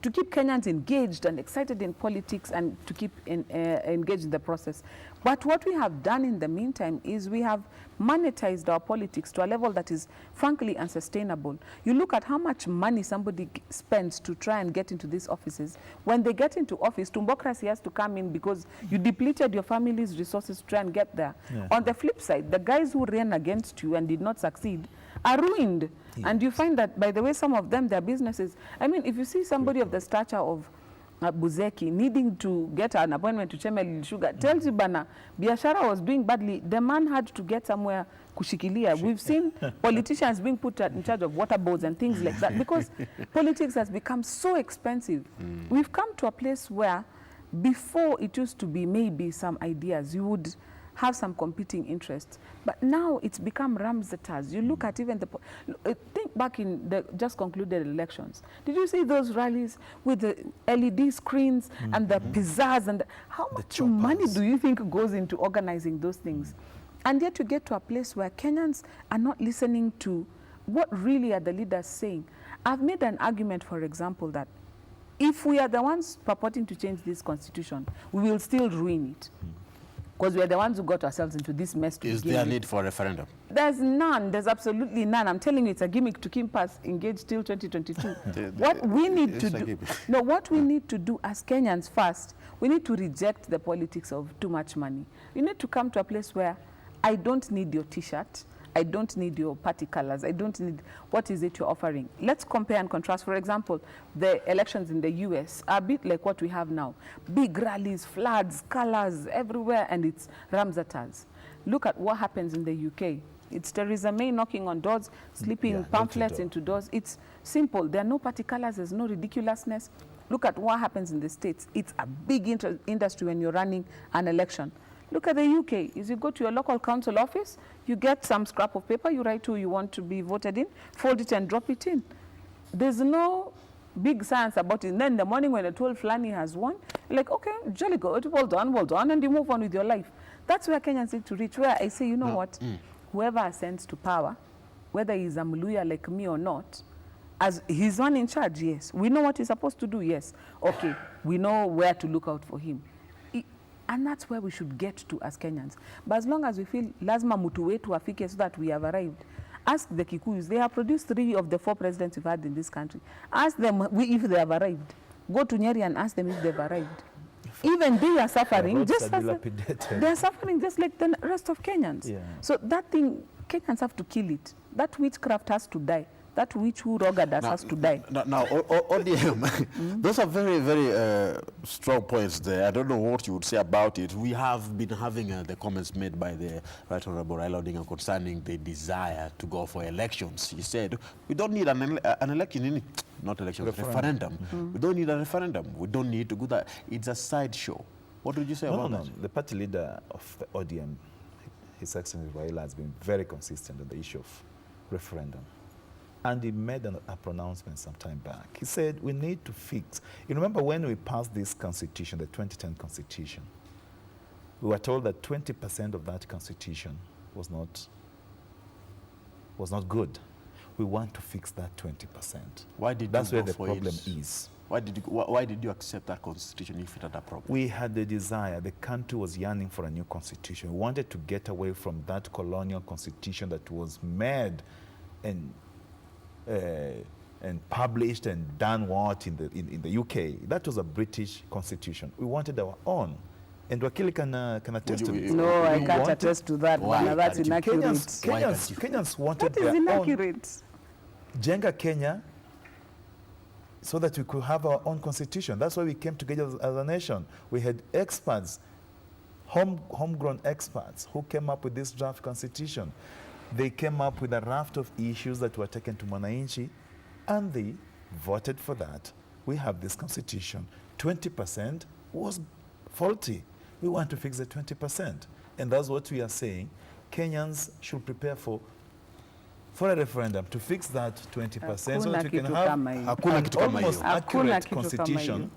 to keep Kenyans engaged and excited in politics and to keep engaged in the process. But what we have done in the meantime is we have monetized our politics to a level that is frankly unsustainable. You look at how much money somebody spends to try and get into these offices. When they get into office, Tumbocracy has to come in because you depleted your family's resources to try and get there. Yeah. On the flip side, the guys who ran against you and did not succeed are ruined. Yes. And you find that, by the way, some of them, their businesses, I mean, if you see somebody of the stature of Buzeki needing to get an appointment to Chemel Sugar, tells you, Bana, Biashara was doing badly, the man had to get somewhere kushikilia. We've seen politicians being put in charge of water boards and things like that because politics has become so expensive. We've come to a place where before it used to be maybe some ideas, you would have some competing interests. But now it's become ramsaters. You look at even the... Think back in the just concluded elections. Did you see those rallies with the LED screens and the pizzazz and how much money do you think goes into organizing those things? And yet you get to a place where Kenyans are not listening to what really are the leaders saying. I've made an argument, for example, that if we are the ones purporting to change this constitution, we will still ruin it. Because we are the ones who got ourselves into this mess. Is there a need for a referendum? There's none. There's absolutely none. I'm telling you, it's a gimmick to keep us engaged till 2022. What we need to do, what we need to do as Kenyans first, we need to reject the politics of too much money. We need to come to a place where I don't need your T-shirt. I don't need your party colors. I don't need, what is it you're offering? Let's compare and contrast. For example, the elections in the US are a bit like what we have now. Big rallies, floods, colors everywhere, and it's ramsaters. Look at what happens in the UK. It's Theresa May knocking on doors, slipping pamphlets into doors. It's simple. There are no party colors. There's no ridiculousness. Look at what happens in the States. It's a big industry when you're running an election. Look at the UK. Is you go to your local council office, you get some scrap of paper, you write who you want to be voted in, fold it and drop it in. There's no big science about it. And then in the morning when the 12 Flani has won, you're like, okay, jolly good, well done, and you move on with your life. That's where Kenyans need to reach, where I say, you know what, whoever ascends to power, whether he's a Mluya like me or not, as he's one in charge, yes. We know what he's supposed to do, yes. Okay, we know where to look out for him. And that's where we should get to as Kenyans. But as long as we feel lazima mutu wetu afike so that we have arrived, ask the Kikuyus. They have produced 3 of the 4 presidents we've had in this country. Ask them if they have arrived. Go to Nyeri and ask them if they've arrived. Even they are suffering. They are suffering just like the rest of Kenyans. Yeah. So that thing, Kenyans have to kill it. That witchcraft has to die. That witch who rogered us has to die. Now, ODM, those are very, very strong points there. I don't know what you would say about it. We have been having the comments made by the Right Honorable Raila Odinga concerning the desire to go for elections. He said, we don't need an election, not election, referendum. We don't need a referendum. We don't need to do that. It's a sideshow. What would you say about that? The party leader of the ODM, His Excellency Raila, has been very consistent on the issue of referendum. And he made a pronouncement some time back. He said, we need to fix. You remember when we passed this constitution, the 2010 constitution, we were told that 20% of that constitution was not good. We want to fix that 20%. Why did That's you where go the for problem it? is. Why did you accept that constitution if it had a problem? We had the desire, the country was yearning for a new constitution. We wanted to get away from that colonial constitution that was made and published and done what in the UK. That was a British constitution. We wanted our own. And Wakili can attest to this. No, I can't attest to that. That's inaccurate. Kenyans wanted That is their inaccurate. own. Jenga Kenya, so that we could have our own constitution. That's why we came together as a nation. We had experts, homegrown experts, who came up with this draft constitution. They came up with a raft of issues that were taken to Mwananchi, and they voted for that. We have this constitution. 20% was faulty. We want to fix the 20%. And that's what we are saying. Kenyans should prepare for a referendum to fix that 20% so that we can have an almost accurate constitution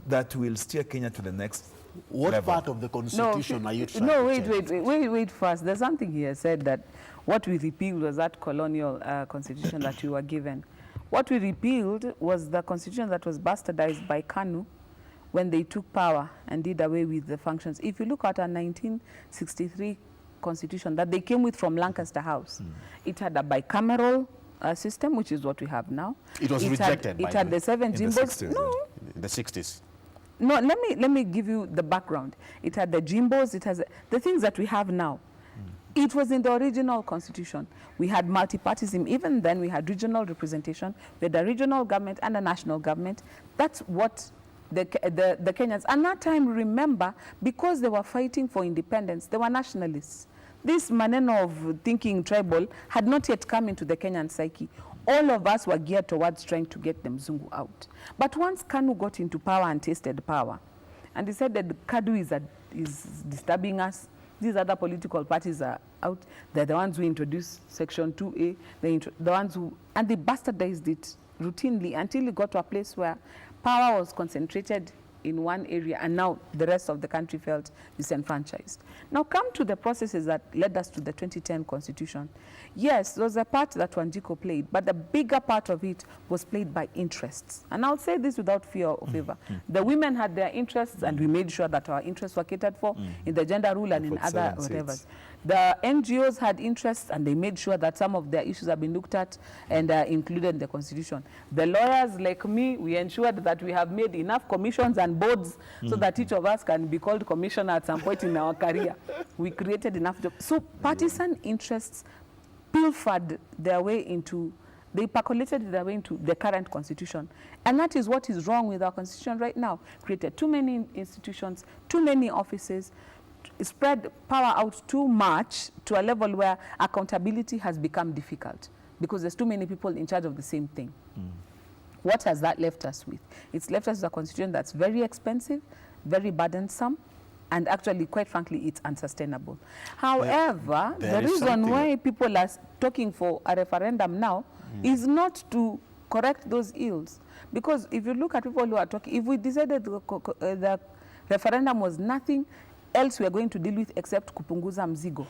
that will steer Kenya to the next What level. part of the constitution are you trying No, to wait first. There's something here said that what we repealed was that colonial constitution that we were given. What we repealed was the constitution that was bastardized by KANU when they took power and did away with the functions. If you look at our 1963 constitution that they came with from Lancaster House, it had a bicameral system, which is what we have now. It was rejected It had the 7 jimbos. In the 60s. No, let me give you the background. It had the jimbos, it has the things that we have now. It was in the original constitution. We had multi-partyism. Even then, we had regional representation. We had a regional government and a national government. That's what the Kenyans, and that time, remember, because they were fighting for independence, they were nationalists. This maneno of thinking tribal had not yet come into the Kenyan psyche. All of us were geared towards trying to get the Mzungu out. But once KANU got into power and tasted power, and decided that KADU is disturbing us, these other political parties are out. They're the ones who introduced Section 2A, the ones who, and they bastardized it routinely until it got to a place where power was concentrated in one area, and now the rest of the country felt disenfranchised. Now come to the processes that led us to the 2010 constitution. Yes, there was a part that Wanjiko played, but the bigger part of it was played by interests. And I'll say this without fear or favor. The women had their interests, and we made sure that our interests were catered for in the gender rule and in other whatever. The NGOs had interests, and they made sure that some of their issues have been looked at and included in the constitution. The lawyers, like me, we ensured that we have made enough commissions and boards so that each of us can be called commissioner at some point in our career. We created enough jobs. So partisan interests pilfered their way into, they percolated their way into the current constitution. And that is what is wrong with our constitution right now. Created too many institutions, too many offices, spread power out too much to a level where accountability has become difficult because there's too many people in charge of the same thing. What has that left us with? It's left us with a constitution that's very expensive, very burdensome, and actually, quite frankly, it's unsustainable. However, the reason why people are talking for a referendum now is not to correct those ills. Because if you look at people who are talking, if we decided the referendum was nothing else we are going to deal with except kupunguza mzigo,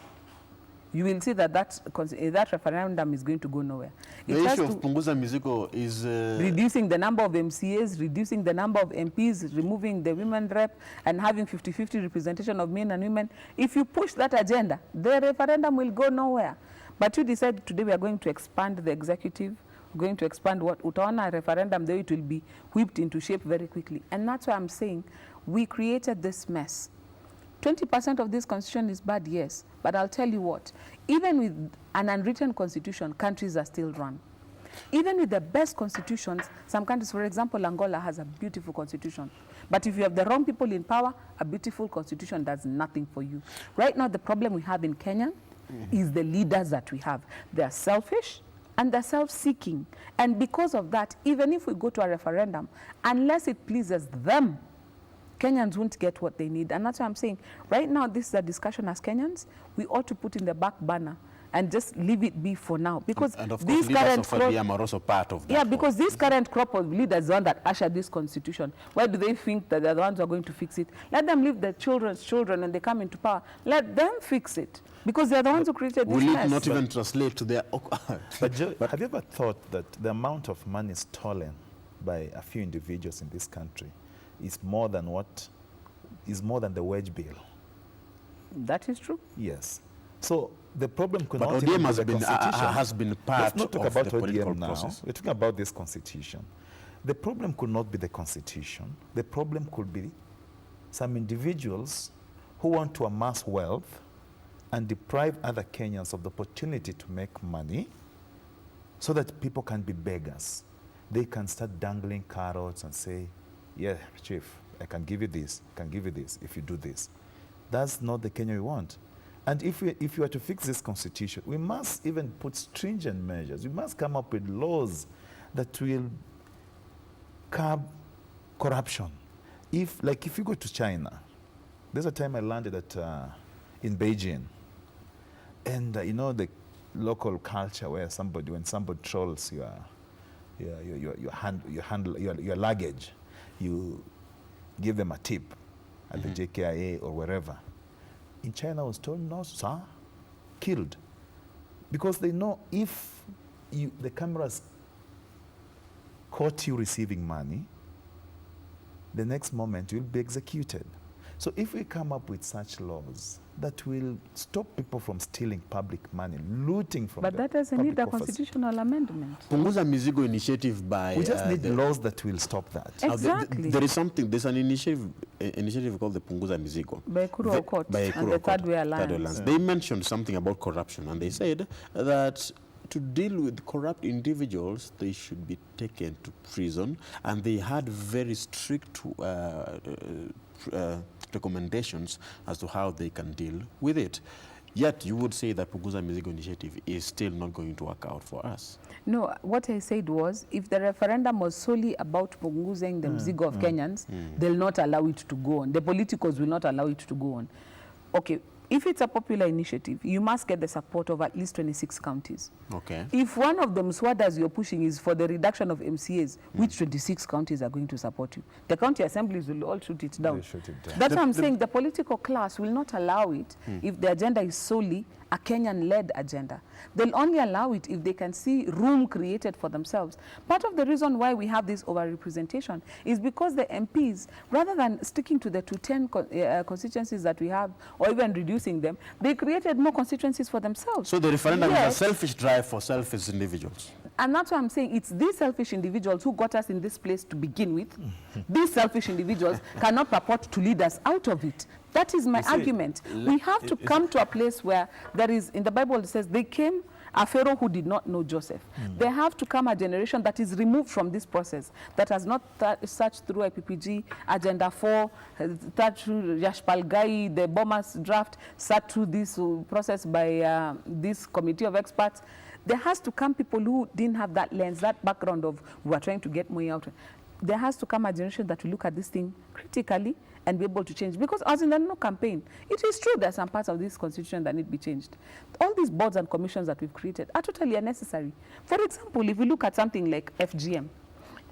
you will see that that referendum is going to go nowhere. The issue of punguza mizigo is reducing the number of MCAs, reducing the number of MPs, removing the women rep, and having 50-50 representation of men and women. If you push that agenda, the referendum will go nowhere. But you decide today we are going to expand the executive, we're going to expand what utaona referendum, though it will be whipped into shape very quickly. And that's why I'm saying we created this mess. 20% of this constitution is bad, yes. But I'll tell you what, even with an unwritten constitution, countries are still run. Even with the best constitutions, some countries, for example, Angola has a beautiful constitution. But if you have the wrong people in power, a beautiful constitution does nothing for you. Right now, the problem we have in Kenya is the leaders that we have. They are selfish and they're self-seeking. And because of that, even if we go to a referendum, unless it pleases them, Kenyans won't get what they need. And that's why I'm saying, right now, this is a discussion as Kenyans, we ought to put in the back burner and just leave it be for now. Because and of course, these leaders current of ODM are also part of that. yeah, because this current crop of leaders, the one that ushered this constitution, why do they think that they're the ones who are going to fix it? Let them leave their children's children and they come into power. Let them fix it. Because they're the ones who created this Will mess. it not even translate to their... But Joe, have you ever thought that the amount of money stolen by a few individuals in this country is more than the wage bill? That is true. Yes. So the problem could But not ODM even has be the been, constitution. has been part Let's not talk of about the political ODM now. process. We're talking about this constitution. The problem could not be the constitution. The problem could be some individuals who want to amass wealth and deprive other Kenyans of the opportunity to make money so that people can be beggars. They can start dangling carrots and say, yeah, chief, I can give you this, I can give you this if you do this. That's not the Kenya we want. And if you are to fix this constitution, we must even put stringent measures. We must come up with laws that will curb corruption. If you go to China, there's a time I landed in Beijing, and you know the local culture where when somebody trolls your luggage, you give them a tip at the JKIA or wherever. In China, I was told, no, sir, killed. Because they know if the cameras caught you receiving money, the next moment you'll be executed. So if we come up with such laws that will stop people from stealing public money, looting from But the that doesn't need a public coffers, constitutional amendment. Punguza Mizigo initiative by... we just need laws that will stop that. Exactly. There's an initiative called the Punguza Mizigo. By Ekuru Okot By and Ekuru the Okot, Third Way Alliance. They mentioned something about corruption, and they said that to deal with corrupt individuals, they should be taken to prison, and they had very strict recommendations as to how they can deal with it. Yet you would say that Punguza Mizigo initiative is still not going to work out for us. No, what I said was, if the referendum was solely about punguzing the mzigo of Kenyans, they'll not allow it to go on. The politicals will not allow it to go on. Okay, if it's a popular initiative, you must get the support of at least 26 counties. Okay. If one of the mswadas you're pushing is for the reduction of MCAs, which 26 counties are going to support you? The county assemblies will all shoot it down. They shoot it down. That's what I'm saying. The political class will not allow it if the agenda is solely a Kenyan-led agenda. They'll only allow it if they can see room created for themselves. Part of the reason why we have this overrepresentation is because the MPs, rather than sticking to the 210 constituencies that we have, or even reducing them, they created more constituencies for themselves. So the referendum Yes. is a selfish drive for selfish individuals. And that's why I'm saying it's these selfish individuals who got us in this place to begin with. These selfish individuals cannot purport to lead us out of it. That is my argument. We have to come to a place where there is, in the Bible it says, they came a Pharaoh who did not know Joseph. They have to come a generation that is removed from this process, that has not searched through IPPG, Agenda 4, searched through Yashpal Gai, the Bomas draft, sat through this process by this committee of experts. There has to come people who didn't have that lens, that background of we are trying to get money out. There has to come a generation that will look at this thing critically and be able to change. Because as in the no campaign, it is true there are some parts of this constitution that need to be changed. All these boards and commissions that we've created are totally unnecessary. For example, if we look at something like FGM,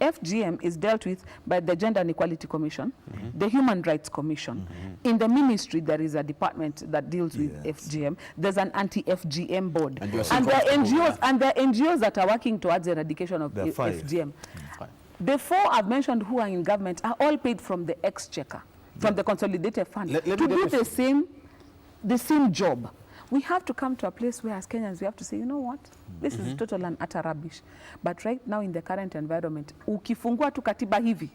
FGM is dealt with by the Gender and Equality Commission, the Human Rights Commission. In the ministry, there is a department that deals with FGM. There's an anti-FGM board. And there are NGOs that are working towards the eradication of FGM. The four I've mentioned who are in government are all paid from the exchequer, from the consolidated fund, to do the same job. We have to come to a place where as Kenyans we have to say, you know what, this is total and utter rubbish. But right now in the current environment, ukifungua tu katiba hivi,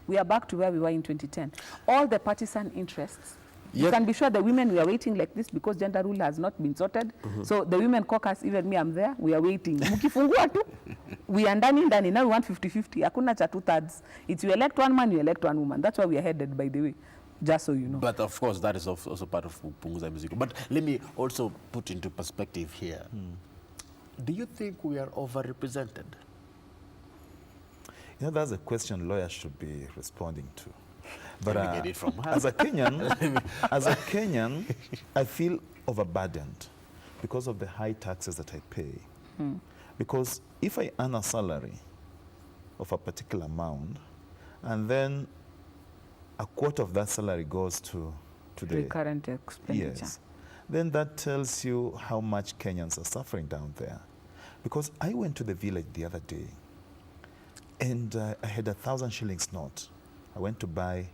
we are back to where we were in 2010. All the partisan interests You can be sure the women, we are waiting like this because gender rule has not been sorted. So the women caucus, even me, I'm there, we are waiting. Mukifungua tu, we are ndani, now we want 50-50. Hakuna cha 2/3. It's you elect one man, you elect one woman. That's why we are headed, by the way, just so you know. But of course, that is also part of Punguza Music. But let me also put into perspective here. Do you think we are overrepresented? You know, that's a question lawyers should be responding to. But get it from her. as a Kenyan, I feel overburdened because of the high taxes that I pay. Because if I earn a salary of a particular amount, and then a quarter of that salary goes to the recurrent expenditure. Yes, then that tells you how much Kenyans are suffering down there. Because I went to the village the other day, and I had 1,000 shillings note. I went to buy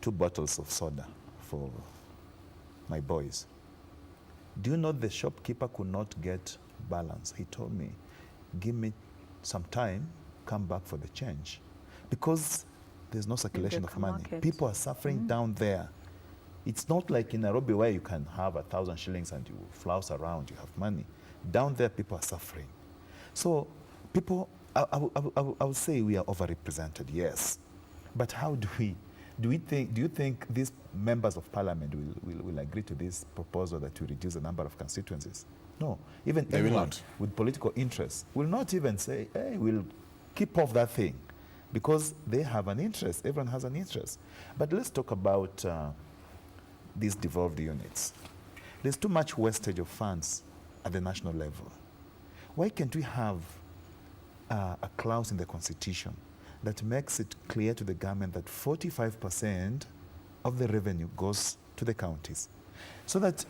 2 bottles of soda for my boys. Do you know the shopkeeper could not get balance? He told me, give me some time, come back for the change. Because there's no circulation of money. Market. People are suffering down there. It's not like in Nairobi where you can have 1,000 shillings and you flouse around, you have money. Down there, people are suffering. So people, I would say we are overrepresented, yes. But how do you think these members of parliament will agree to this proposal that will reduce the number of constituencies? No, even They will anyone not. with political interests will not even say, hey, we'll keep off that thing, because they have an interest. Everyone has an interest. But let's talk about these devolved units. There's too much wastage of funds at the national level. Why can't we have a clause in the Constitution that makes it clear to the government that 45% of the revenue goes to the counties, so that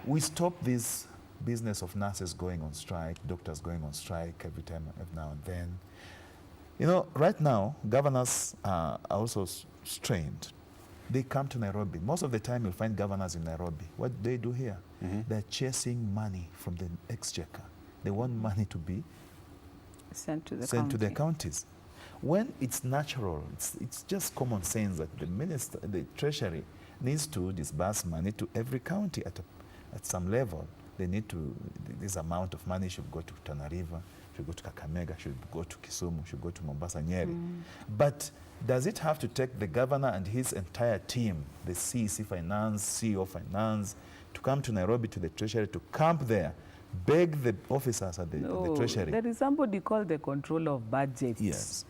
we stop this business of nurses going on strike, doctors going on strike every now and then. You know, right now, governors are also strained. They come to Nairobi. Most of the time, you'll find governors in Nairobi. What do they do here? They're chasing money from the exchequer. They want money to be Sent to their counties. When it's natural, it's just common sense that the treasury needs to disburse money to every county at some level. They need to, this amount of money should go to Tana River, should go to Kakamega, should go to Kisumu, should go to Mombasa, Nyeri. But does it have to take the governor and his entire team, the CEC Finance, CEO Finance, to come to Nairobi to the treasury, to camp there, beg the officers at the treasury? There is somebody called the controller of budget. Yes.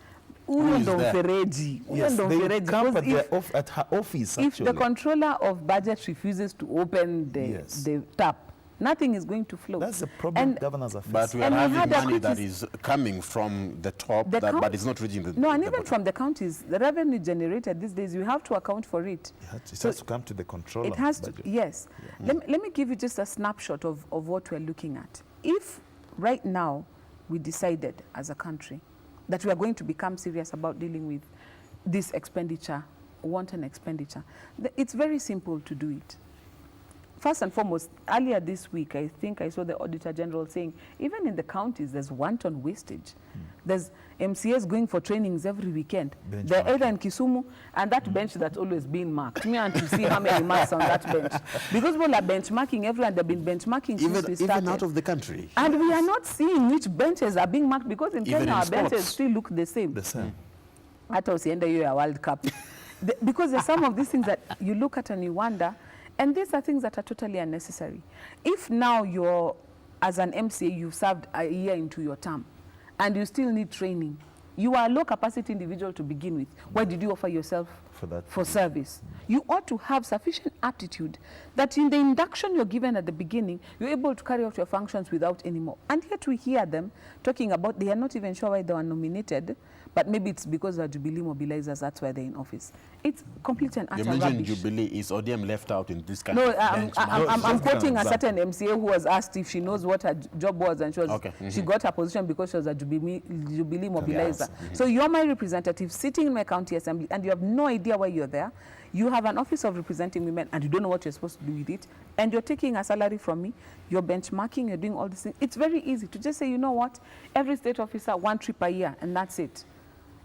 Huyo is ndo that? mfereji. Huyo Yes, ndo they mfereji. camp Because at her office, if actually. the controller of budget refuses to open Yes. the tap, nothing is going to flow. That's the problem And governors are But facing. we are And we having had a money that critis- is coming from the top, The but it's not reaching the No, and the even bottom. from the counties, the revenue generated these days, you have to account for it. It has to come to the controller. It has to, budget. yes. Let me give you just a snapshot of what we're looking at. If right now we decided as a country that we are going to become serious about dealing with this expenditure, wanton expenditure, it's very simple to do it. First and foremost, earlier this week, I think I saw the Auditor General saying, even in the counties, there's wanton wastage. There's MCAs going for trainings every weekend. They're either in Kisumu, and that bench that's always been marked. Me and to see how many marks on that bench. Because people are benchmarking everyone, they've been benchmarking since we started. Even out of the country. And we are not seeing which benches are being marked, because in Even Kenya, in our sports. benches still look the same. The same. Hata usiende hiyo ya World Cup. Because there's some of these things that you look at and you wonder, and these are things that are totally unnecessary. If now you're, as an MCA, you've served a year into your term, and you still need training, you are a low capacity individual to begin with. Why did you offer yourself for service? You ought to have sufficient aptitude that in the induction you're given at the beginning, you're able to carry out your functions without any more. And yet we hear them talking about they are not even sure why they were nominated, but maybe it's because they're Jubilee mobilizers, that's why they're in office. It's complete and utter You mentioned rubbish. Jubilee. Is ODM left out in this kind No, of I'm benchmark? quoting a example. certain MCA who was asked if she knows what her job was, and she was Okay. she got her position because she was a Jubilee mobilizer. So you're my representative sitting in my county assembly, and you have no idea why you're there. You have an office of representing women, and you don't know what you're supposed to do with it, and you're taking a salary from me, you're benchmarking, you're doing all these things. It's very easy to just say, you know what, every state officer, 1 trip a year, and that's it.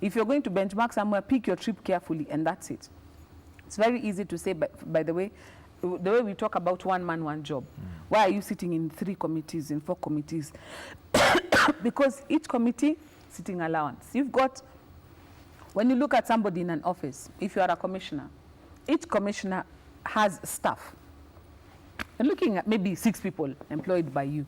If you're going to benchmark somewhere, pick your trip carefully, and that's it. It's very easy to say, by the way we talk about one man, one job. Why are you sitting in 3 committees, in 4 committees? Because each committee, sitting allowance. You've got, when you look at somebody in an office, if you are a commissioner, each commissioner has staff. You're looking at maybe 6 people employed by you.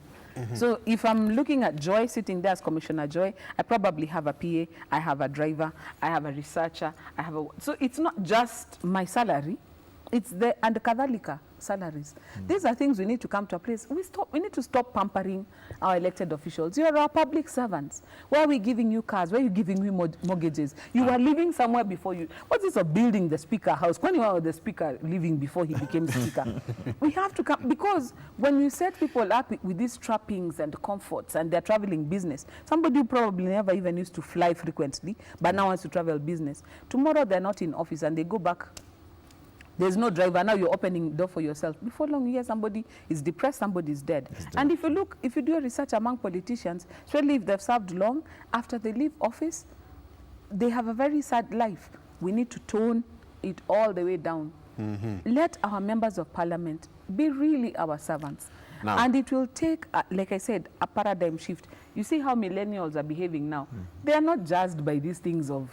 So if I'm looking at Joy sitting there as Commissioner Joy, I probably have a PA, I have a driver, I have a researcher, so it's not just my salary, it's the and kadhalika salaries. These are things we need to come to a place. We need to stop pampering our elected officials. You're our public servants. Why are we giving you cars? Why are you giving me mortgages? You were living somewhere before you. What's this of building the speaker house? When you were the speaker living before he became speaker? We have to come, because when you set people up with these trappings and comforts and they're traveling business, somebody who probably never even used to fly frequently, but now wants to travel business. Tomorrow they're not in office and they go back. There's no driver. Now you're opening the door for yourself. Before long, you hear somebody is depressed, somebody is dead. And if you do a research among politicians, especially if they've served long, after they leave office, they have a very sad life. We need to tone it all the way down. Let our members of parliament be really our servants. Now, and it will take, like I said, a paradigm shift. You see how millennials are behaving now. They are not judged by these things of,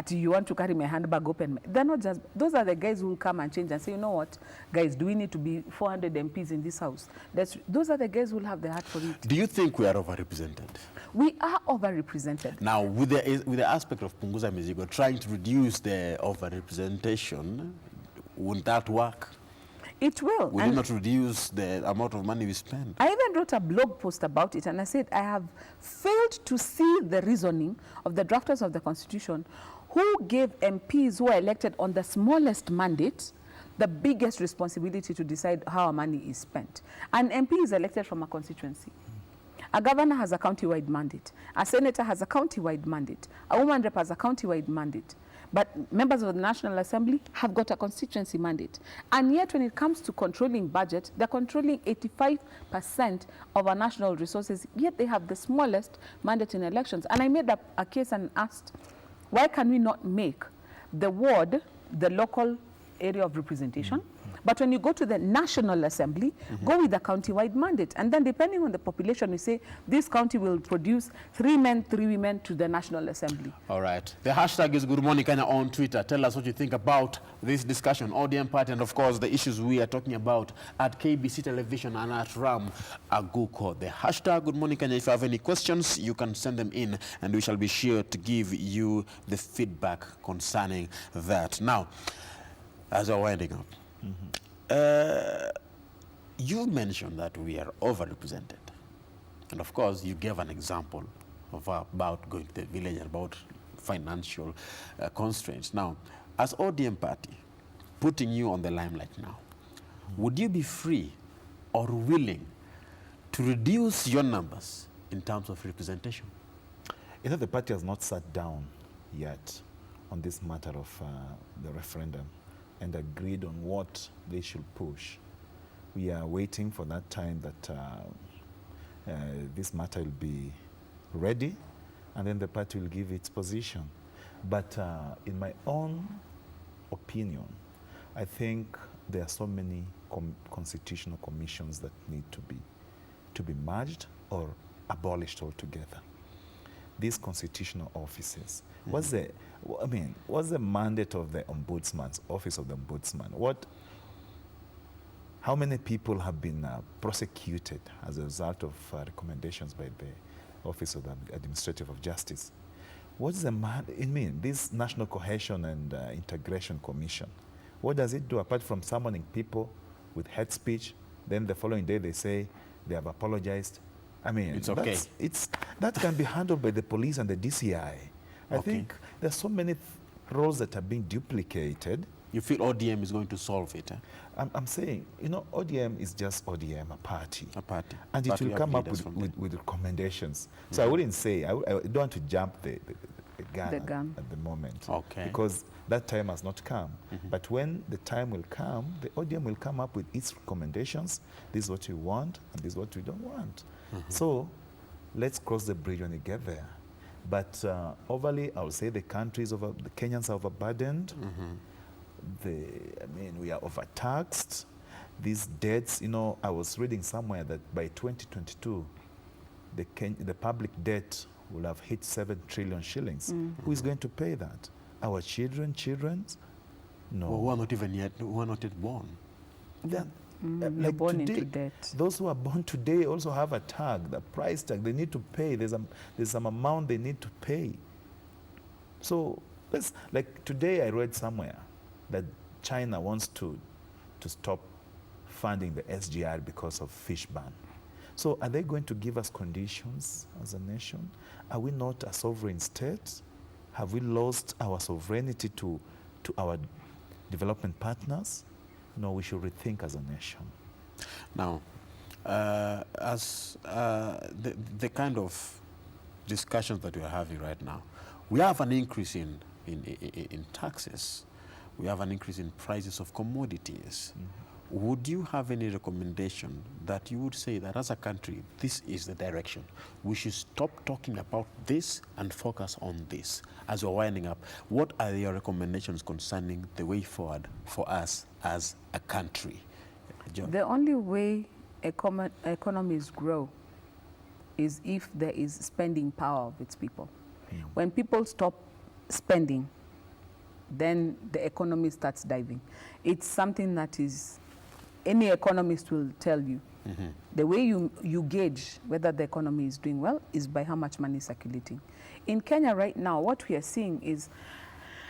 you want to carry my handbag open. They're not just, those are the guys who will come and change and say, you know what, guys, do we need to be 400 MPs in this house? Those are the guys who will have the heart for it. Do you think we are overrepresented? We are overrepresented. Now, with the aspect of Punguza Mzigo, trying to reduce the overrepresentation, won't that work? It will. Will it not reduce the amount of money we spend? I even wrote a blog post about it, and I said I have failed to see the reasoning of the drafters of the Constitution who gave MPs who are elected on the smallest mandate the biggest responsibility to decide how our money is spent. An MP is elected from a constituency. A governor has a county-wide mandate. A senator has a county-wide mandate. A woman rep has a county-wide mandate. But members of the National Assembly have got a constituency mandate. And yet when it comes to controlling budget, they're controlling 85% of our national resources, yet they have the smallest mandate in elections. And I made up a case and asked, why can we not make the ward the local area of representation? But when you go to the National Assembly, go with a county-wide mandate. And then depending on the population, you say, this county will produce 3 men, 3 women to the National Assembly. All right. The hashtag is Good Morning Kenya on Twitter. Tell us what you think about this discussion, ODM party, and of course, the issues we are talking about at KBC Television and at RAM Aguko. The hashtag Good Morning Kenya. If you have any questions, you can send them in, and we shall be sure to give you the feedback concerning that. Now, as we're winding up, you mentioned that we are overrepresented. And of course, you gave an example of about going to the village and about financial constraints. Now, as ODM party, putting you on the limelight now, would you be free or willing to reduce your numbers in terms of representation? You know, the party has not sat down yet on this matter of the referendum and agreed on what they should push. We are waiting for that time that this matter will be ready, and then the party will give its position. But in my own opinion, I think there are so many constitutional commissions that need to be merged or abolished altogether. These constitutional offices. What's the mandate of the ombudsman's office of the ombudsman? How many people have been prosecuted as a result of recommendations by the Office of the Administrative of Justice? What's the this National Cohesion and Integration Commission? What does it do apart from summoning people with hate speech? Then the following day they say they have apologized. I mean, it's okay. That can be handled by the police and the DCI. I think there's so many roles that are being duplicated. You feel ODM is going to solve it? Eh? I'm saying, you know, ODM is just ODM, a party. A party. And it will come up with recommendations. So I wouldn't say, I don't want to jump the gun at the moment. Okay. Because that time has not come. But when the time will come, the ODM will come up with its recommendations. This is what we want, and this is what we don't want. So let's cross the bridge when we get there. But overly, I would say the Kenyans are overburdened. we are overtaxed. These debts, I was reading somewhere that by 2022, the public debt will have hit 7 trillion shillings. Who is going to pay that? Our children? No. Well, who are not yet born. Like born today, into debt. those who are born today also have a tag, the price tag. They need to pay. There's some amount they need to pay. So like today I read somewhere that China wants to stop funding the SGR because of fish ban. So are they going to give us conditions as a nation? Are we not a sovereign state? Have we lost our sovereignty to our development partners? No, we should rethink as a nation. Now, as the kind of discussions that we are having right now, we have an increase in taxes. We have an increase in prices of commodities. Would you have any recommendation that you would say that as a country, this is the direction? We should stop talking about this and focus on this. As we're winding up, what are your recommendations concerning the way forward for us as a country? John? The only way economies grow is if there is spending power of its people. When people stop spending, then the economy starts diving. It's something that is, any economist will tell you. The way you gauge whether the economy is doing well is by how much money is circulating. In Kenya right now, what we are seeing is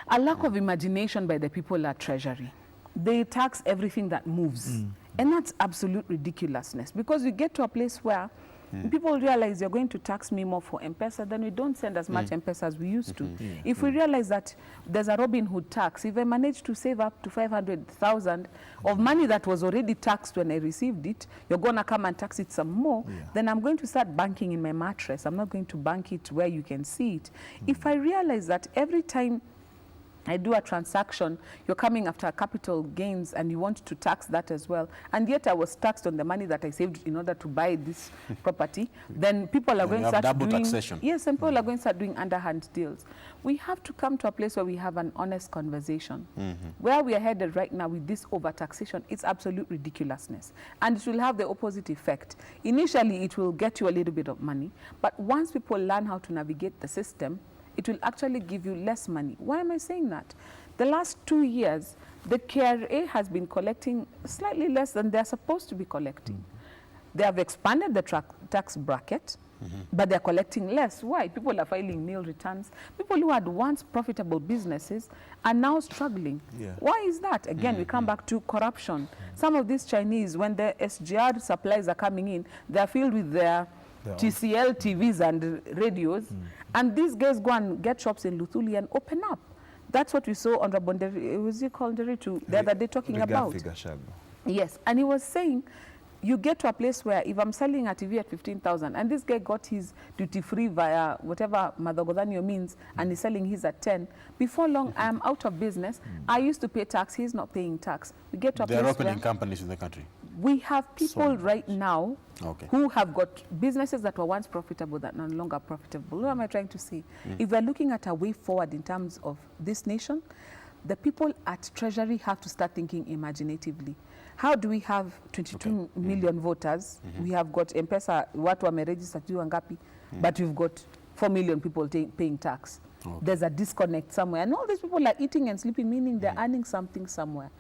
a lack of imagination by the people at Treasury. They tax everything that moves. And that's absolute ridiculousness, because you get to a place where people realize you're going to tax me more for M-Pesa, then we don't send as much M-Pesa as we used to. If we realize that there's a Robin Hood tax, if I manage to save up to 500,000 of money that was already taxed when I received it, you're going to come and tax it some more, then I'm going to start banking in my mattress. I'm not going to bank it where you can see it. If I realize that every time I do a transaction, you're coming after capital gains and you want to tax that as well, and yet I was taxed on the money that I saved in order to buy this property, then people are going to start double doing taxation. Yes, and people are going to start doing underhand deals. We have to come to a place where we have an honest conversation. Where we are headed right now with this overtaxation, it's absolute ridiculousness, and it will have the opposite effect. Initially, it will get you a little bit of money, but once people learn how to navigate the system, it will actually give you less money. Why am I saying that? The last 2 years, the KRA has been collecting slightly less than they're supposed to be collecting. They have expanded the tax bracket, but they're collecting less. Why? People are filing nil returns. People who had once profitable businesses are now struggling. Why is that? Again, we come back to corruption. Some of these Chinese, when the SGR supplies are coming in, they're filled with their TCL TVs and radios, and these guys go and get shops in Luthuli and open up. That's what we saw on Rabonderi, was it called Nderitu, the other day talking about. Yes, and he was saying, you get to a place where if I'm selling a TV at 15,000 and this guy got his duty free via whatever Madhogodhanyo means and he's selling his at 10, before long I'm out of business. I used to pay tax, he's not paying tax. We get to a place where they're opening companies in the country. We have people right now who have got businesses that were once profitable that are no longer profitable. What am I trying to say? If we're looking at a way forward in terms of this nation, the people at Treasury have to start thinking imaginatively. How do we have 22 million voters? We have got M-Pesa, watu wameregister sijui wangapi, but we've got 4 million people paying tax. There's a disconnect somewhere. And all these people are eating and sleeping, meaning they're earning something somewhere.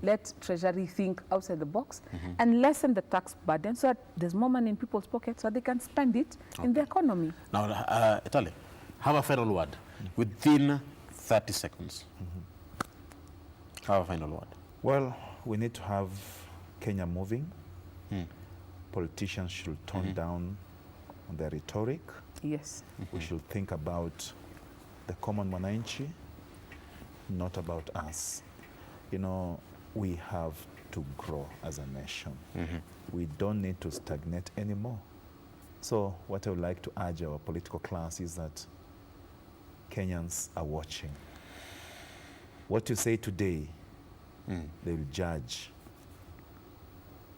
Let Treasury think outside the box and lessen the tax burden so that there's more money in people's pockets so they can spend it in the economy. Now, Etale, have a final word within 30 seconds. Have a final word. Well, we need to have Kenya moving. Politicians should tone down on their rhetoric. Yes. We should think about the common mwananchi, not about us. You know, we have to grow as a nation. We don't need to stagnate anymore. So what I would like to urge our political class is that Kenyans are watching. What you say today, they will judge.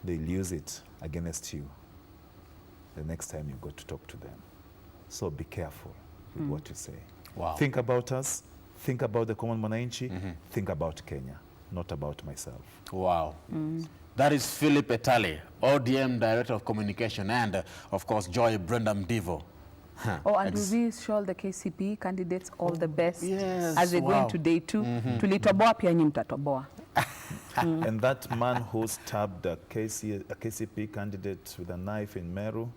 They'll use it against you the next time you go to talk to them. So be careful with what you say. Think about us, think about the common mwananchi, think about Kenya. not about myself. Wow. That is Philip Etale, ODM Director of Communication, and of course, Joy Brenda Mdivo. Oh, and we wish all the KCP candidates all the best Yes, as they go into day 2. Tulitoboa pia nyinyi mtatoboa. And that man who stabbed a KCP candidate with a knife in Meru,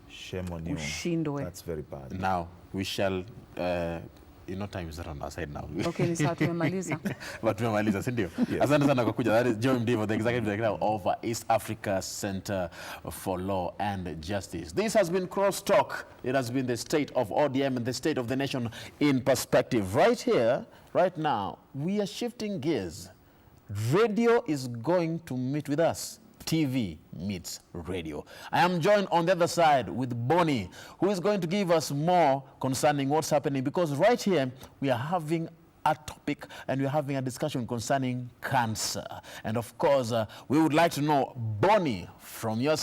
shame on you. Ushindwe. That's very bad. Now, we shall, time is not on our side now. Okay, ni sawa tumemaliza. But tumemaliza, si ndio? Asante sana kwa kuja. That is Joy Mdivo, the Executive Director of East Africa Center for Law and Justice. This has been Crosstalk. It has been the state of ODM and the state of the nation in perspective. Right here, right now, we are shifting gears. Radio is going to meet with us. TV meets radio. I am joined on the other side with Bonnie, who is going to give us more concerning what's happening, because right here we are having a topic and we're having a discussion concerning cancer. And of course, we would like to know, Bonnie, from your